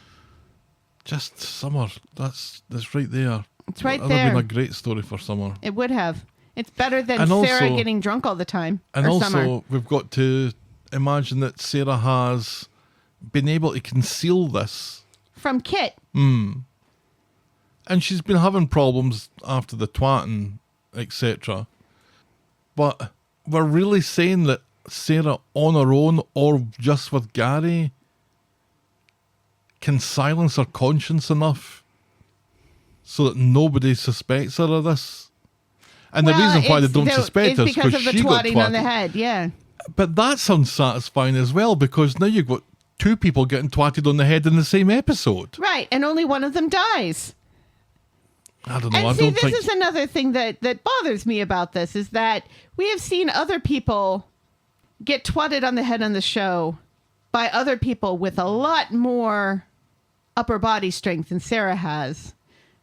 Just Summer. That's right there. It's right That there. would have been a great story for Summer. It would have. It's better than And Sarah also- getting drunk all the time. And or also, Summer. we've got to imagine that Sarah has been able to conceal this. From Kit. And she's been having problems after the twatting, etc. But we're really saying that Sarah on her own or just with Gary can silence her conscience enough so that nobody suspects her of this. And the reason why they don't suspect her is because of the she got twatting on the twatted. head, yeah. But that's unsatisfying as well because now you've got two people getting twatted on the head in the same episode. Right, and only one of them dies. I don't know. And I see, don't this think. is another thing that bothers me about this is that we have seen other people get twatted on the head on the show by other people with a lot more upper body strength than Sarah has,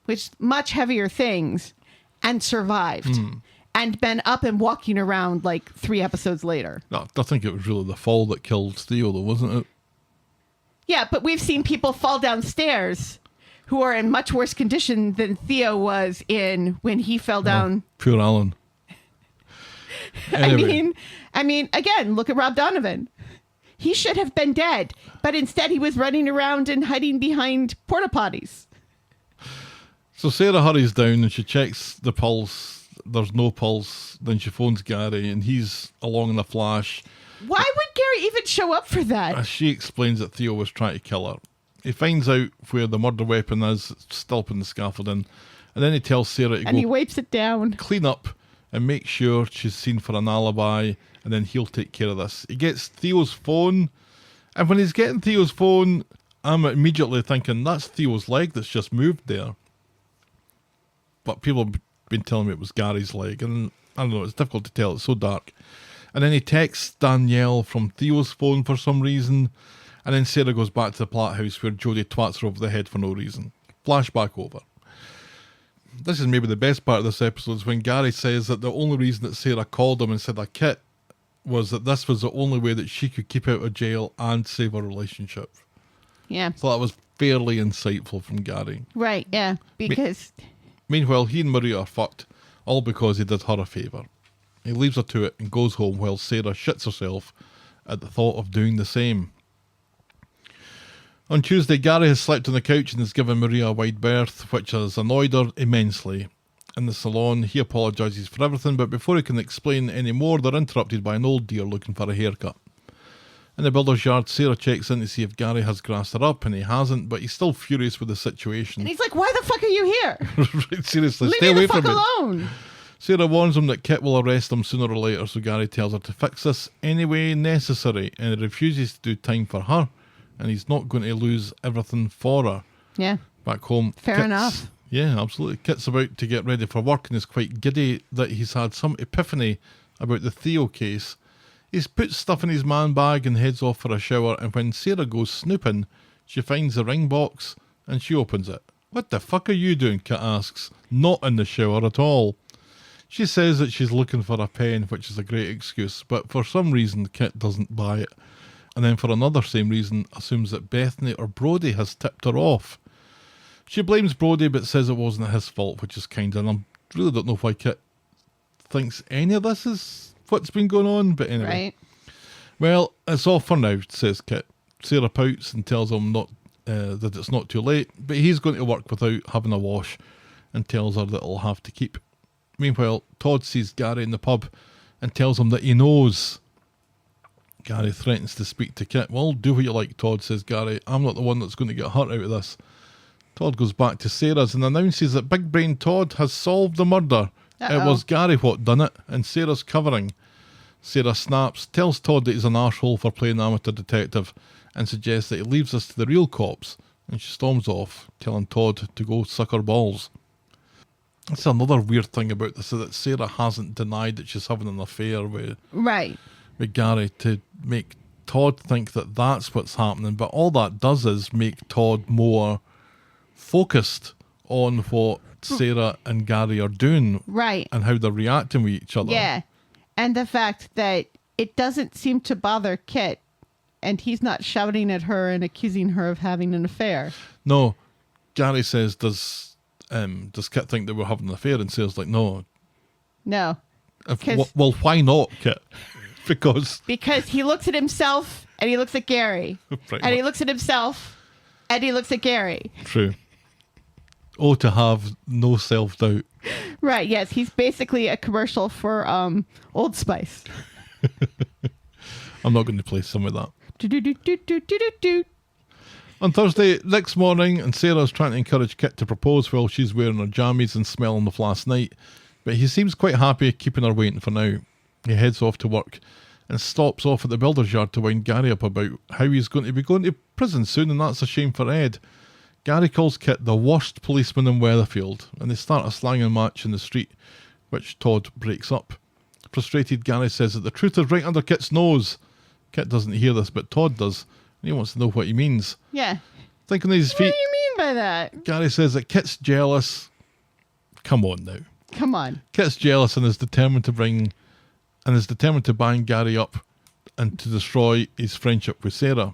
which much heavier things, and survived and been up and walking around like 3 episodes later. No, I think it was really the fall that killed Theo, though, wasn't it? Yeah, but we've seen people fall downstairs who are in much worse condition than Theo was in when he fell down. Poor Alan. Anyway. I mean, again, look at Rob Donovan. He should have been dead, but instead he was running around and hiding behind porta potties. So Sarah hurries down and she checks the pulse. There's no pulse. Then she phones Gary and he's along in a flash. Why would Gary even show up for that? As she explains that Theo was trying to kill her. He finds out where the murder weapon is, it's still up in the scaffolding. And then he tells Sarah to And he go wipes it down. clean up and make sure she's seen for an alibi. And then he'll take care of this. He gets Theo's phone. And when he's getting Theo's phone, I'm immediately thinking, that's Theo's leg that's just moved there. But people have been telling me it was Gary's leg. And I don't know, it's difficult to tell. It's so dark. And then he texts Danielle from Theo's phone for some reason. And then Sarah goes back to the Platt house where Jodie twats her over the head for no reason. Flashback over. This is maybe the best part of this episode is when Gary says that the only reason that Sarah called him and said a kit was that this was the only way that she could keep out of jail and save her relationship. Yeah. So that was fairly insightful from Gary. Right, yeah. Because Meanwhile, he and Maria are fucked, all because he did her a favour. He leaves her to it and goes home while Sarah shits herself at the thought of doing the same. On Tuesday, Gary has slept on the couch and has given Maria a wide berth, which has annoyed her immensely. In the salon, he apologises for everything, but before he can explain any more, they're interrupted by an old dear looking for a haircut. In the builder's yard, Sarah checks in to see if Gary has grassed her up, and he hasn't, but he's still furious with the situation. and he's like, why the fuck are you here? Right, seriously, Leave stay me away the fuck from me. alone. Sarah warns him that Kit will arrest him sooner or later, so Gary tells her to fix this any way necessary, and he refuses to do time for her, and he's not going to lose everything for her. Yeah. Back home. Fair enough. Yeah, absolutely. Kit's about to get ready for work and is quite giddy that he's had some epiphany about the Theo case. He's put stuff in his man bag and heads off for a shower, and when Sarah goes snooping, She finds the ring box and she opens it. What the fuck are you doing? Kit asks. Not in the shower at all. She says that she's looking for a pen, which is a great excuse, but for some reason Kit doesn't buy it. And then for another same reason assumes that Bethany or Brody has tipped her off. She blames Brody but says it wasn't his fault, which is kind of, and I really don't know why Kit thinks any of this is what's been going on, but anyway. Right. Well, it's all for now, says Kit. Sarah pouts and tells him that it's not too late, but he's going to work without having a wash and tells her that it'll have to keep. Meanwhile, Todd sees Gary in the pub and tells him that he knows. Gary threatens to speak to Kit. Well, do what you like, Todd, says Gary. I'm not the one that's going to get hurt out of this. Todd goes back to Sarah's and announces that Big Brain Todd has solved the murder. Uh-oh. It was Gary what done it, and Sarah's covering. Sarah snaps, tells Todd that he's an arsehole for playing amateur detective, and suggests that he leaves us to the real cops, and she storms off, telling Todd to go suck her balls. That's another weird thing about this, is that Sarah hasn't denied that she's having an affair with Gary to make Todd think that that's what's happening, but all that does is make Todd more focused on what Sarah and Gary are doing. Right. And how they're reacting with each other. Yeah. And the fact that it doesn't seem to bother Kit, and he's not shouting at her and accusing her of having an affair. No. Gary says, does Kit think that we're having an affair? And Sarah's like, no. No. Well, why not, Kit? Because he looks at himself and he looks at Gary. And he looks at himself and he looks at Gary. True. Oh, to have no self-doubt. Right, yes. He's basically a commercial for Old Spice. I'm not going to play some of that. Do-do-do-do-do-do-do. On Thursday, next morning, and Sarah's trying to encourage Kit to propose while she's wearing her jammies and smelling of last night, but he seems quite happy keeping her waiting for now. He heads off to work and stops off at the builder's yard to wind Gary up about how he's going to be going to prison soon, and that's a shame for Ed. Gary calls Kit the worst policeman in Weatherfield, and they start a slanging match in the street, which Todd breaks up. Frustrated, Gary says that the truth is right under Kit's nose. Kit doesn't hear this, but Todd does, and he wants to know what he means. Yeah. Thinking on his feet. What do you mean by that? Gary says that Kit's jealous. Come on now. Come on. Kit's jealous and is determined to bind Gary up and to destroy his friendship with Sarah.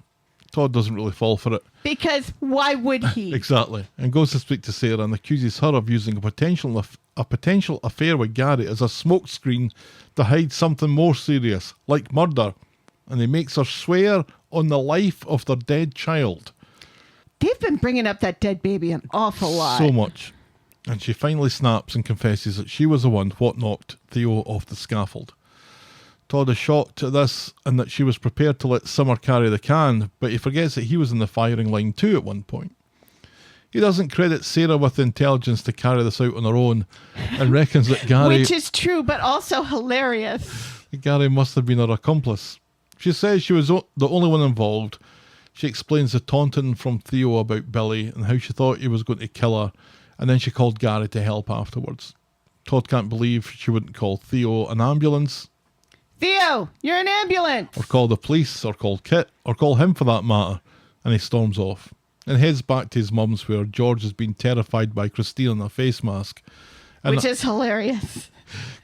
Todd doesn't really fall for it. Because why would he? Exactly. And goes to speak to Sarah and accuses her of using a potential affair with Gary as a smokescreen to hide something more serious, like murder. And he makes her swear on the life of their dead child. They've been bringing up that dead baby an awful lot. So much. And she finally snaps and confesses that she was the one what knocked Theo off the scaffold. Todd is shocked at this and that she was prepared to let Summer carry the can, but he forgets that he was in the firing line too at one point. He doesn't credit Sarah with the intelligence to carry this out on her own and reckons that Gary... Which is true, but also hilarious. Gary must have been her accomplice. She says she was the only one involved. She explains the taunting from Theo about Billy and how she thought he was going to kill her, and then she called Gary to help afterwards. Todd can't believe she wouldn't call Theo an ambulance. Theo, you're an ambulance! Or call the police, or call Kit, or call him for that matter. And he storms off and heads back to his mum's where George has been terrified by Christine in a face mask. And which is hilarious.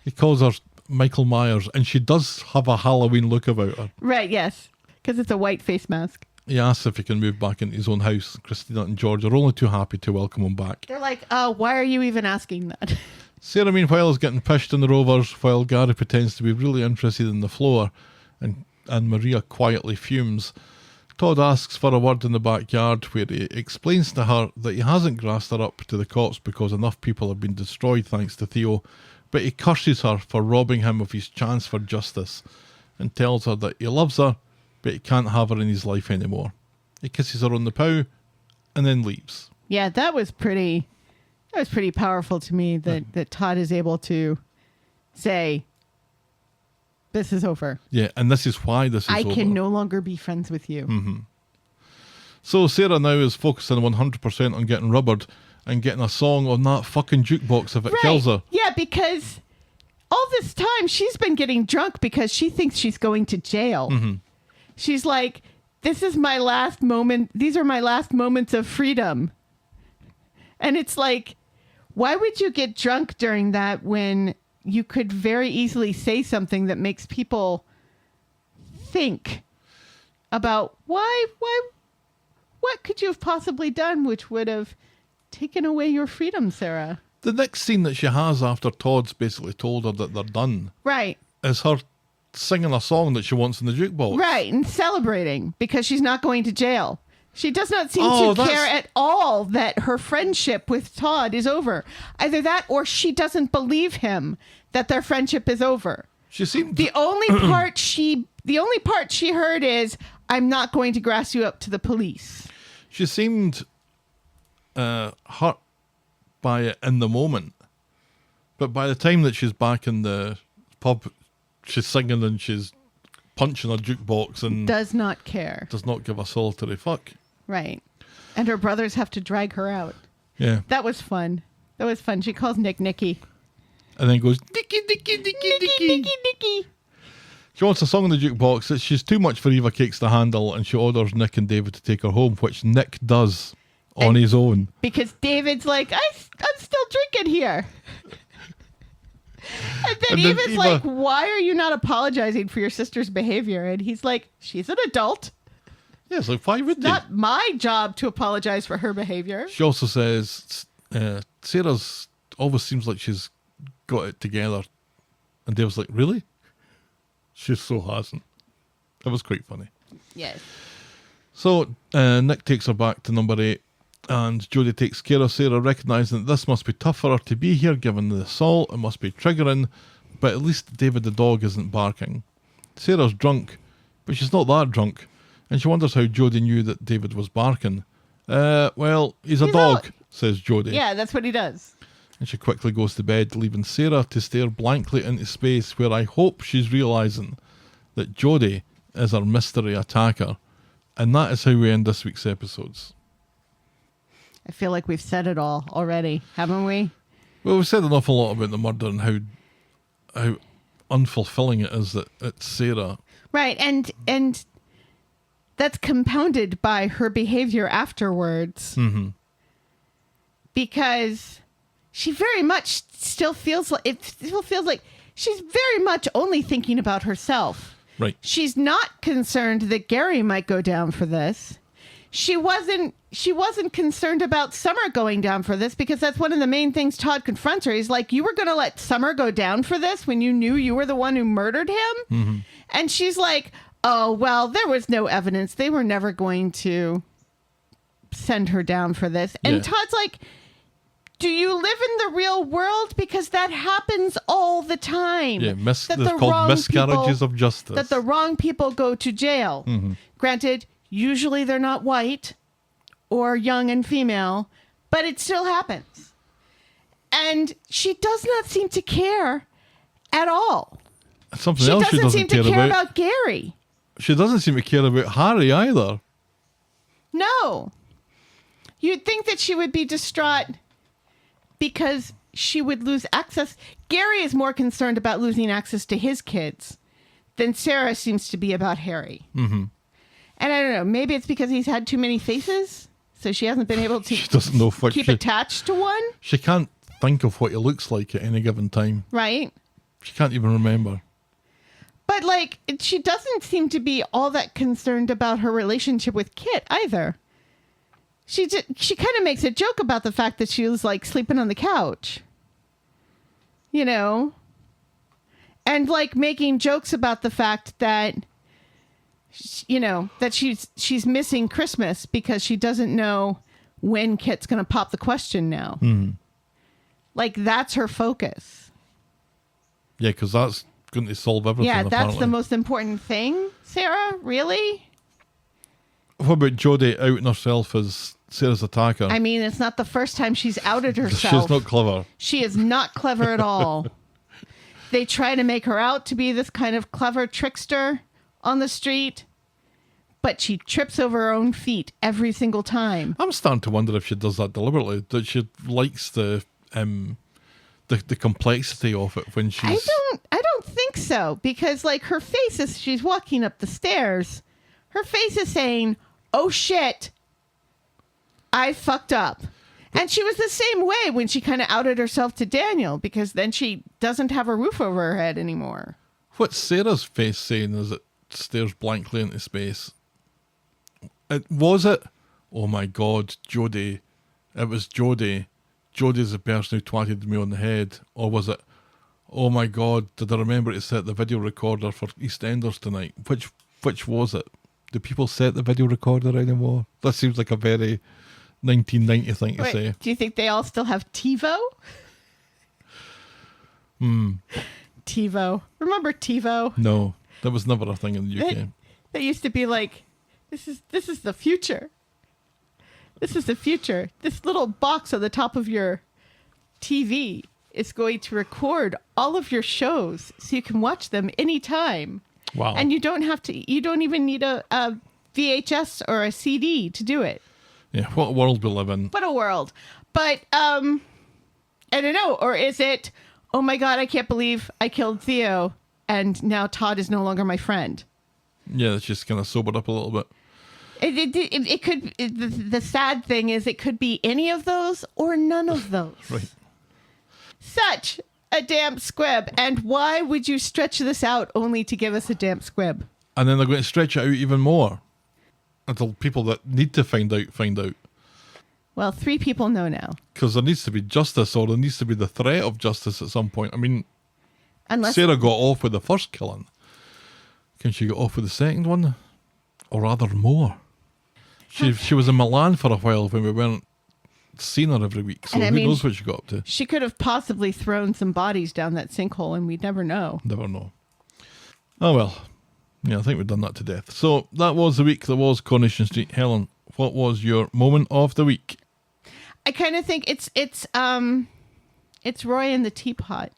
He calls her Michael Myers, and she does have a Halloween look about her. Right, yes. Because it's a white face mask. He asks if he can move back into his own house. Christina and George are only too happy to welcome him back. They're like, why are you even asking that? Sarah, meanwhile, is getting pushed in the Rovers while Gary pretends to be really interested in the floor, and Maria quietly fumes. Todd asks for a word in the backyard where he explains to her that he hasn't grassed her up to the cops because enough people have been destroyed thanks to Theo, but he curses her for robbing him of his chance for justice and tells her that he loves her, but he can't have her in his life anymore. He kisses her on the pow and then leaves. Yeah, that was pretty powerful to me that Todd is able to say, this is over. Yeah, and this is why this is over. I can no longer be friends with you. Mm-hmm. So Sarah now is focusing 100% on getting rubbered and getting a song on that fucking jukebox if it kills her. Yeah, because all this time she's been getting drunk because she thinks she's going to jail. Mm-hmm. She's like, this is my last moment. These are my last moments of freedom. And it's like, why would you get drunk during that when you could very easily say something that makes people think about what could you have possibly done which would have taken away your freedom, Sarah? The next scene that she has after Todd's basically told her that they're done Right. is her singing a song that she wants in the jukebox. Right, and celebrating because she's not going to jail. She does not seem Oh, to that's- care at all that her friendship with Todd is over. Either that or she doesn't believe him that their friendship is over. She seemed The only part she heard is, I'm not going to grass you up to the police. She seemed hurt by it in the moment. But by the time that she's back in the pub, she's singing and she's punching a jukebox and Does not care. does not give a solitary fuck. Right. And her brothers have to drag her out. Yeah. That was fun. She calls Nick Nicky. And then goes, Nicky, Nicky, Nicky, Nicky. Nicky. She wants a song in the jukebox that she's too much for Eva Cakes to handle, and she orders Nick and David to take her home, which Nick does on his own. Because David's like, I'm still drinking here. And then Eva's Eva- like, why are you not apologizing for your sister's behavior? And he's like, she's an adult. Yeah, it's like, why would you? Not my job to apologize for her behavior. She also says, Sarah's always seems like she's got it together. And Dave's like, really? She so hasn't. That was quite funny. Yes. So Nick takes her back to number 8, and Jodie takes care of Sarah, recognising that this must be tough for her to be here given the assault. It must be triggering, but at least David the dog isn't barking. Sarah's drunk, but she's not that drunk, and she wonders how Jodie knew that David was barking. Well, he's a dog, says Jodie. Yeah, that's what he does. And she quickly goes to bed, leaving Sarah to stare blankly into space, where I hope she's realising that Jodie is her mystery attacker. And that is how we end this week's episodes. I feel like we've said it all already, haven't we? Well, we've said an awful lot about the murder and how unfulfilling it is that it's Sarah. Right, and that's compounded by her behavior afterwards. Mm-hmm. Because she very much still feels like she's very much only thinking about herself. Right. She's not concerned that Gary might go down for this. She wasn't concerned about Summer going down for this, because that's one of the main things Todd confronts her. He's like, you were going to let Summer go down for this when you knew you were the one who murdered him? Mm-hmm. And she's like, oh, well, there was no evidence. They were never going to send her down for this. And Yeah. Todd's like, do you live in the real world? Because that happens all the time. Yeah, That they're called miscarriages of justice. That the wrong people go to jail. Mm-hmm. Granted, usually they're not white or young and female, but it still happens. And she does not seem to care at all. Something else she doesn't seem to care about. about Gary. She doesn't seem to care about Harry either. No. You'd think that she would be distraught because she would lose access. Gary is more concerned about losing access to his kids than Sarah seems to be about Harry. Mm-hmm. And I don't know, maybe it's because he's had too many faces, so she hasn't been able to She doesn't know what keep she- attached to one, She can't think of what he looks like at any given time. right? She can't even remember. But like, she doesn't seem to be all that concerned about her relationship with Kit either. She kind of makes a joke about the fact that she was like sleeping on the couch, you know, and like making jokes about the fact that, you know, that she's missing Christmas because she doesn't know when Kit's going to pop the question now. Mm-hmm. Like, that's her focus. Yeah, because that's going to solve everything. Yeah, that's apparently. the most important thing, Sarah? Really? What about Jodie outing herself as Sarah's attacker? I mean, it's not the first time she's outed herself. She's not clever. She is not clever at all. They try to make her out to be this kind of clever trickster on the street, but she trips over her own feet every single time. I'm starting to wonder if she does that deliberately, that she likes the complexity of it when she's... I don't think so, because like her face as she's walking up the stairs, Her face is saying, oh shit, I fucked up. And she was the same way when she kind of outed herself to Daniel, because then she doesn't have a roof over her head anymore. What's Sarah's face saying as it stares blankly into space? Was it? Oh my God, Jodie. It was Jodie. Jodie's the person who twatted me on the head. Or was it, oh my God, did I remember to set the video recorder for EastEnders tonight? Which was it? Do people set the video recorder anymore? That seems like a very 1990 thing to say. Do you think they all still have TiVo? TiVo. Remember TiVo? No, that was never a thing in the UK. They used to be like, this is the future. This is the future. This little box on the top of your TV is going to record all of your shows so you can watch them anytime. Wow. And you don't even need a VHS or a CD to do it. Yeah, what a world we live in. What a world. But, I don't know. Or is it, oh my God, I can't believe I killed Theo and now Todd is no longer my friend. Yeah, it's just kind of sobered up a little bit. It could, the sad thing is it could be any of those or none of those. Right. Such a damp squib. And why would you stretch this out only to give us a damp squib? And then they're going to stretch it out even more until people that need to find out. Well, 3 people know now. Because there needs to be justice, or there needs to be the threat of justice at some point. I mean, Unless Sarah got off with the first killing. Can she get off with the second one? Or rather more? She was in Milan for a while when we weren't seeing her every week. So who knows what she got up to? She could have possibly thrown some bodies down that sinkhole and we'd never know. Never know. Oh well. Yeah, I think we've done that to death. So that was the week. There was Coronation Street. Helen, what was your moment of the week? I kind of think it's Roy in the teapot.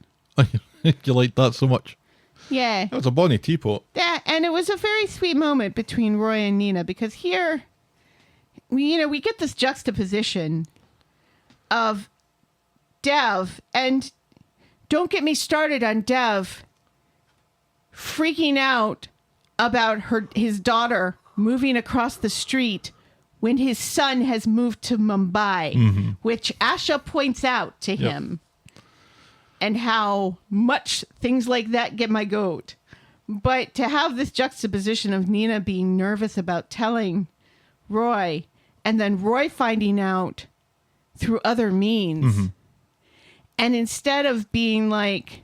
You like that so much? Yeah. It was a bonny teapot. Yeah, and it was a very sweet moment between Roy and Nina, because here, we get this juxtaposition of Dev, and don't get me started on Dev freaking out about his daughter moving across the street when his son has moved to Mumbai, which Asha points out to him, and how much things like that get my goat. But to have this juxtaposition of Nina being nervous about telling Roy, and then Roy finding out through other means, and instead of being like,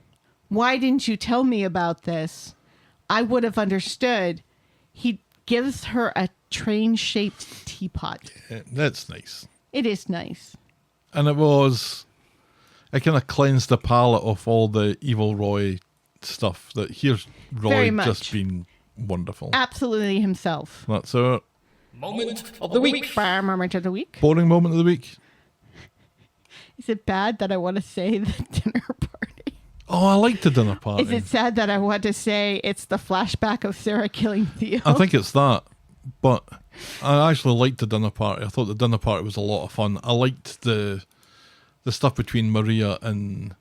why didn't you tell me about this? I would have understood. He gives her a train-shaped teapot. Yeah, that's nice. It is nice. And it kind of cleansed the palate of all the evil Roy stuff. That here's Roy just being wonderful. Absolutely himself. That's our Moment of the week. Moment of the week. boring moment of the week. Is it bad that I want to say the dinner party? Oh, I like the dinner party. Is it sad that I want to say it's the flashback of Sarah killing Theo? I think it's that. But I actually liked the dinner party. I thought the dinner party was a lot of fun. I liked the stuff between Maria and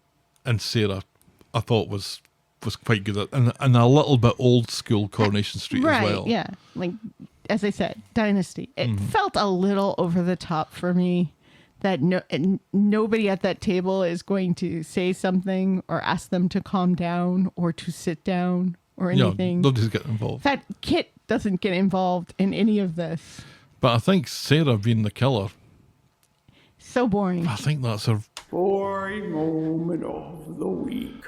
Sarah. I thought was quite good. And a little bit old school Coronation Street as well. Right, yeah. Like, as I said, Dynasty. It felt a little over the top for me that nobody at that table is going to say something or ask them to calm down or to sit down or anything. Yeah, nobody's getting involved. That Kit doesn't get involved in any of this. But I think Sarah being the killer, So boring. I think that's her. Boring moment of the week.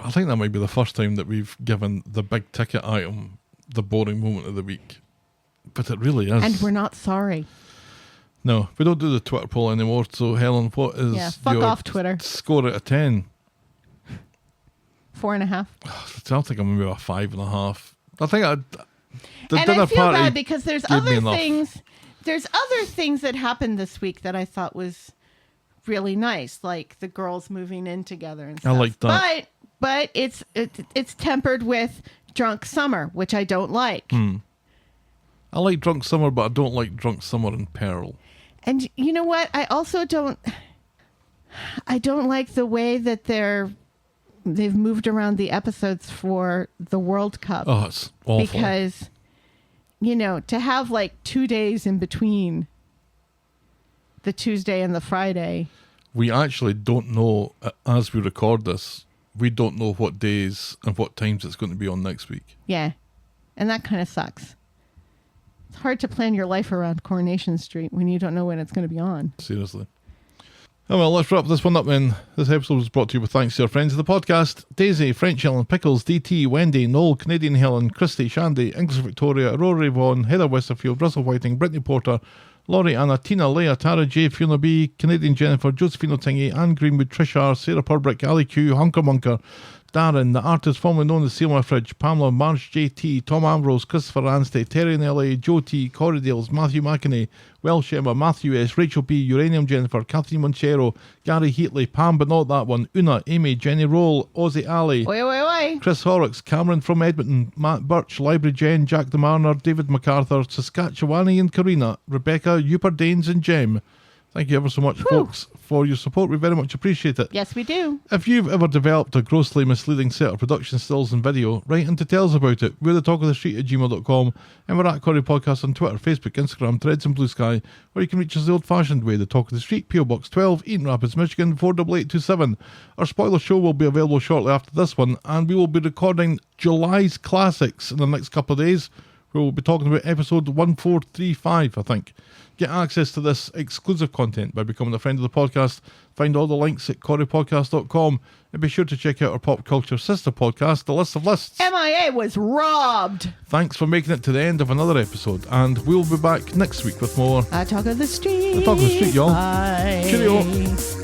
I think that might be the first time that we've given the big ticket item the boring moment of the week. But it really is. And we're not sorry. No, we don't do the Twitter poll anymore. So, Helen, what is fuck your off, Twitter. score out of 10? 4.5. I think I'm maybe a 5.5. I think the And dinner I feel party bad because there's gave me other enough. things. There's other things that happened this week that I thought was really nice, like the girls moving in together and stuff. I like that. But it's tempered with drunk summer, which I don't like. I like Drunk Summer, but I don't like Drunk Summer in Peril. And you know what? I also don't like the way that they've moved around the episodes for the World Cup. Oh, it's awful. Because to have like 2 days in between the Tuesday and the Friday. We actually don't know, as we record this, we don't know what days and what times it's going to be on next week. Yeah. And that kind of sucks. It's hard to plan your life around Coronation Street when you don't know when it's going to be on. Seriously. Oh well, let's wrap this one up then. This episode was brought to you with thanks to our friends of the podcast: Daisy, French Helen, Pickles, DT, Wendy, Noel, Canadian Helen, Christy, Shandy, English Victoria, Rory Vaughan, Heather Westerfield, Russell Whiting, Brittany Porter, Laurie, Anna, Tina, Leah, Tara J, Fiona B, Canadian Jennifer, Josephine O'Tingy, Anne Greenwood, Trish R, Sarah Purbrick, Ali Q, Hunker Munker, Darren, the artist formerly known as Seal My Fridge, Pamela, Marge JT, Tom Ambrose, Christopher Anstey, Terry in LA, Joe T, Corrie Dales, Matthew McInerney, Welsh Emma, Matthew S, Rachel B, Uranium Jennifer, Kathleen Monchero, Gary Heatley, Pam but not that one, Una, Amy, Jenny Roll, Ozzy Ali, Oi. Chris Horrocks, Cameron from Edmonton, Matt Birch, Library Jen, Jack the Mariner, David MacArthur, Saskatchewani and Karina, Rebecca, Danes and Jem. Thank you ever so much, folks, for your support. We very much appreciate it. Yes, we do. If you've ever developed a grossly misleading set of production stills and video, write in to tell us about it. We're thetalkofthestreet@gmail.com, and we're at Corrie Podcast on Twitter, Facebook, Instagram, Threads and Blue Sky, or you can reach us the old-fashioned way, the Talk of the Street, PO Box 12, Eaton Rapids, Michigan 48827. Our spoiler show will be available shortly after this one, and we will be recording July's classics in the next couple of days. We'll be talking about episode 1435, I think. Get access to this exclusive content by becoming a friend of the podcast. Find all the links at corriepodcast.com, and be sure to check out our pop culture sister podcast, The List of Lists. MIA was robbed. Thanks for making it to the end of another episode, and we'll be back next week with more Talk of the Street. The Talk of the Street, y'all. Bye. Cheerio.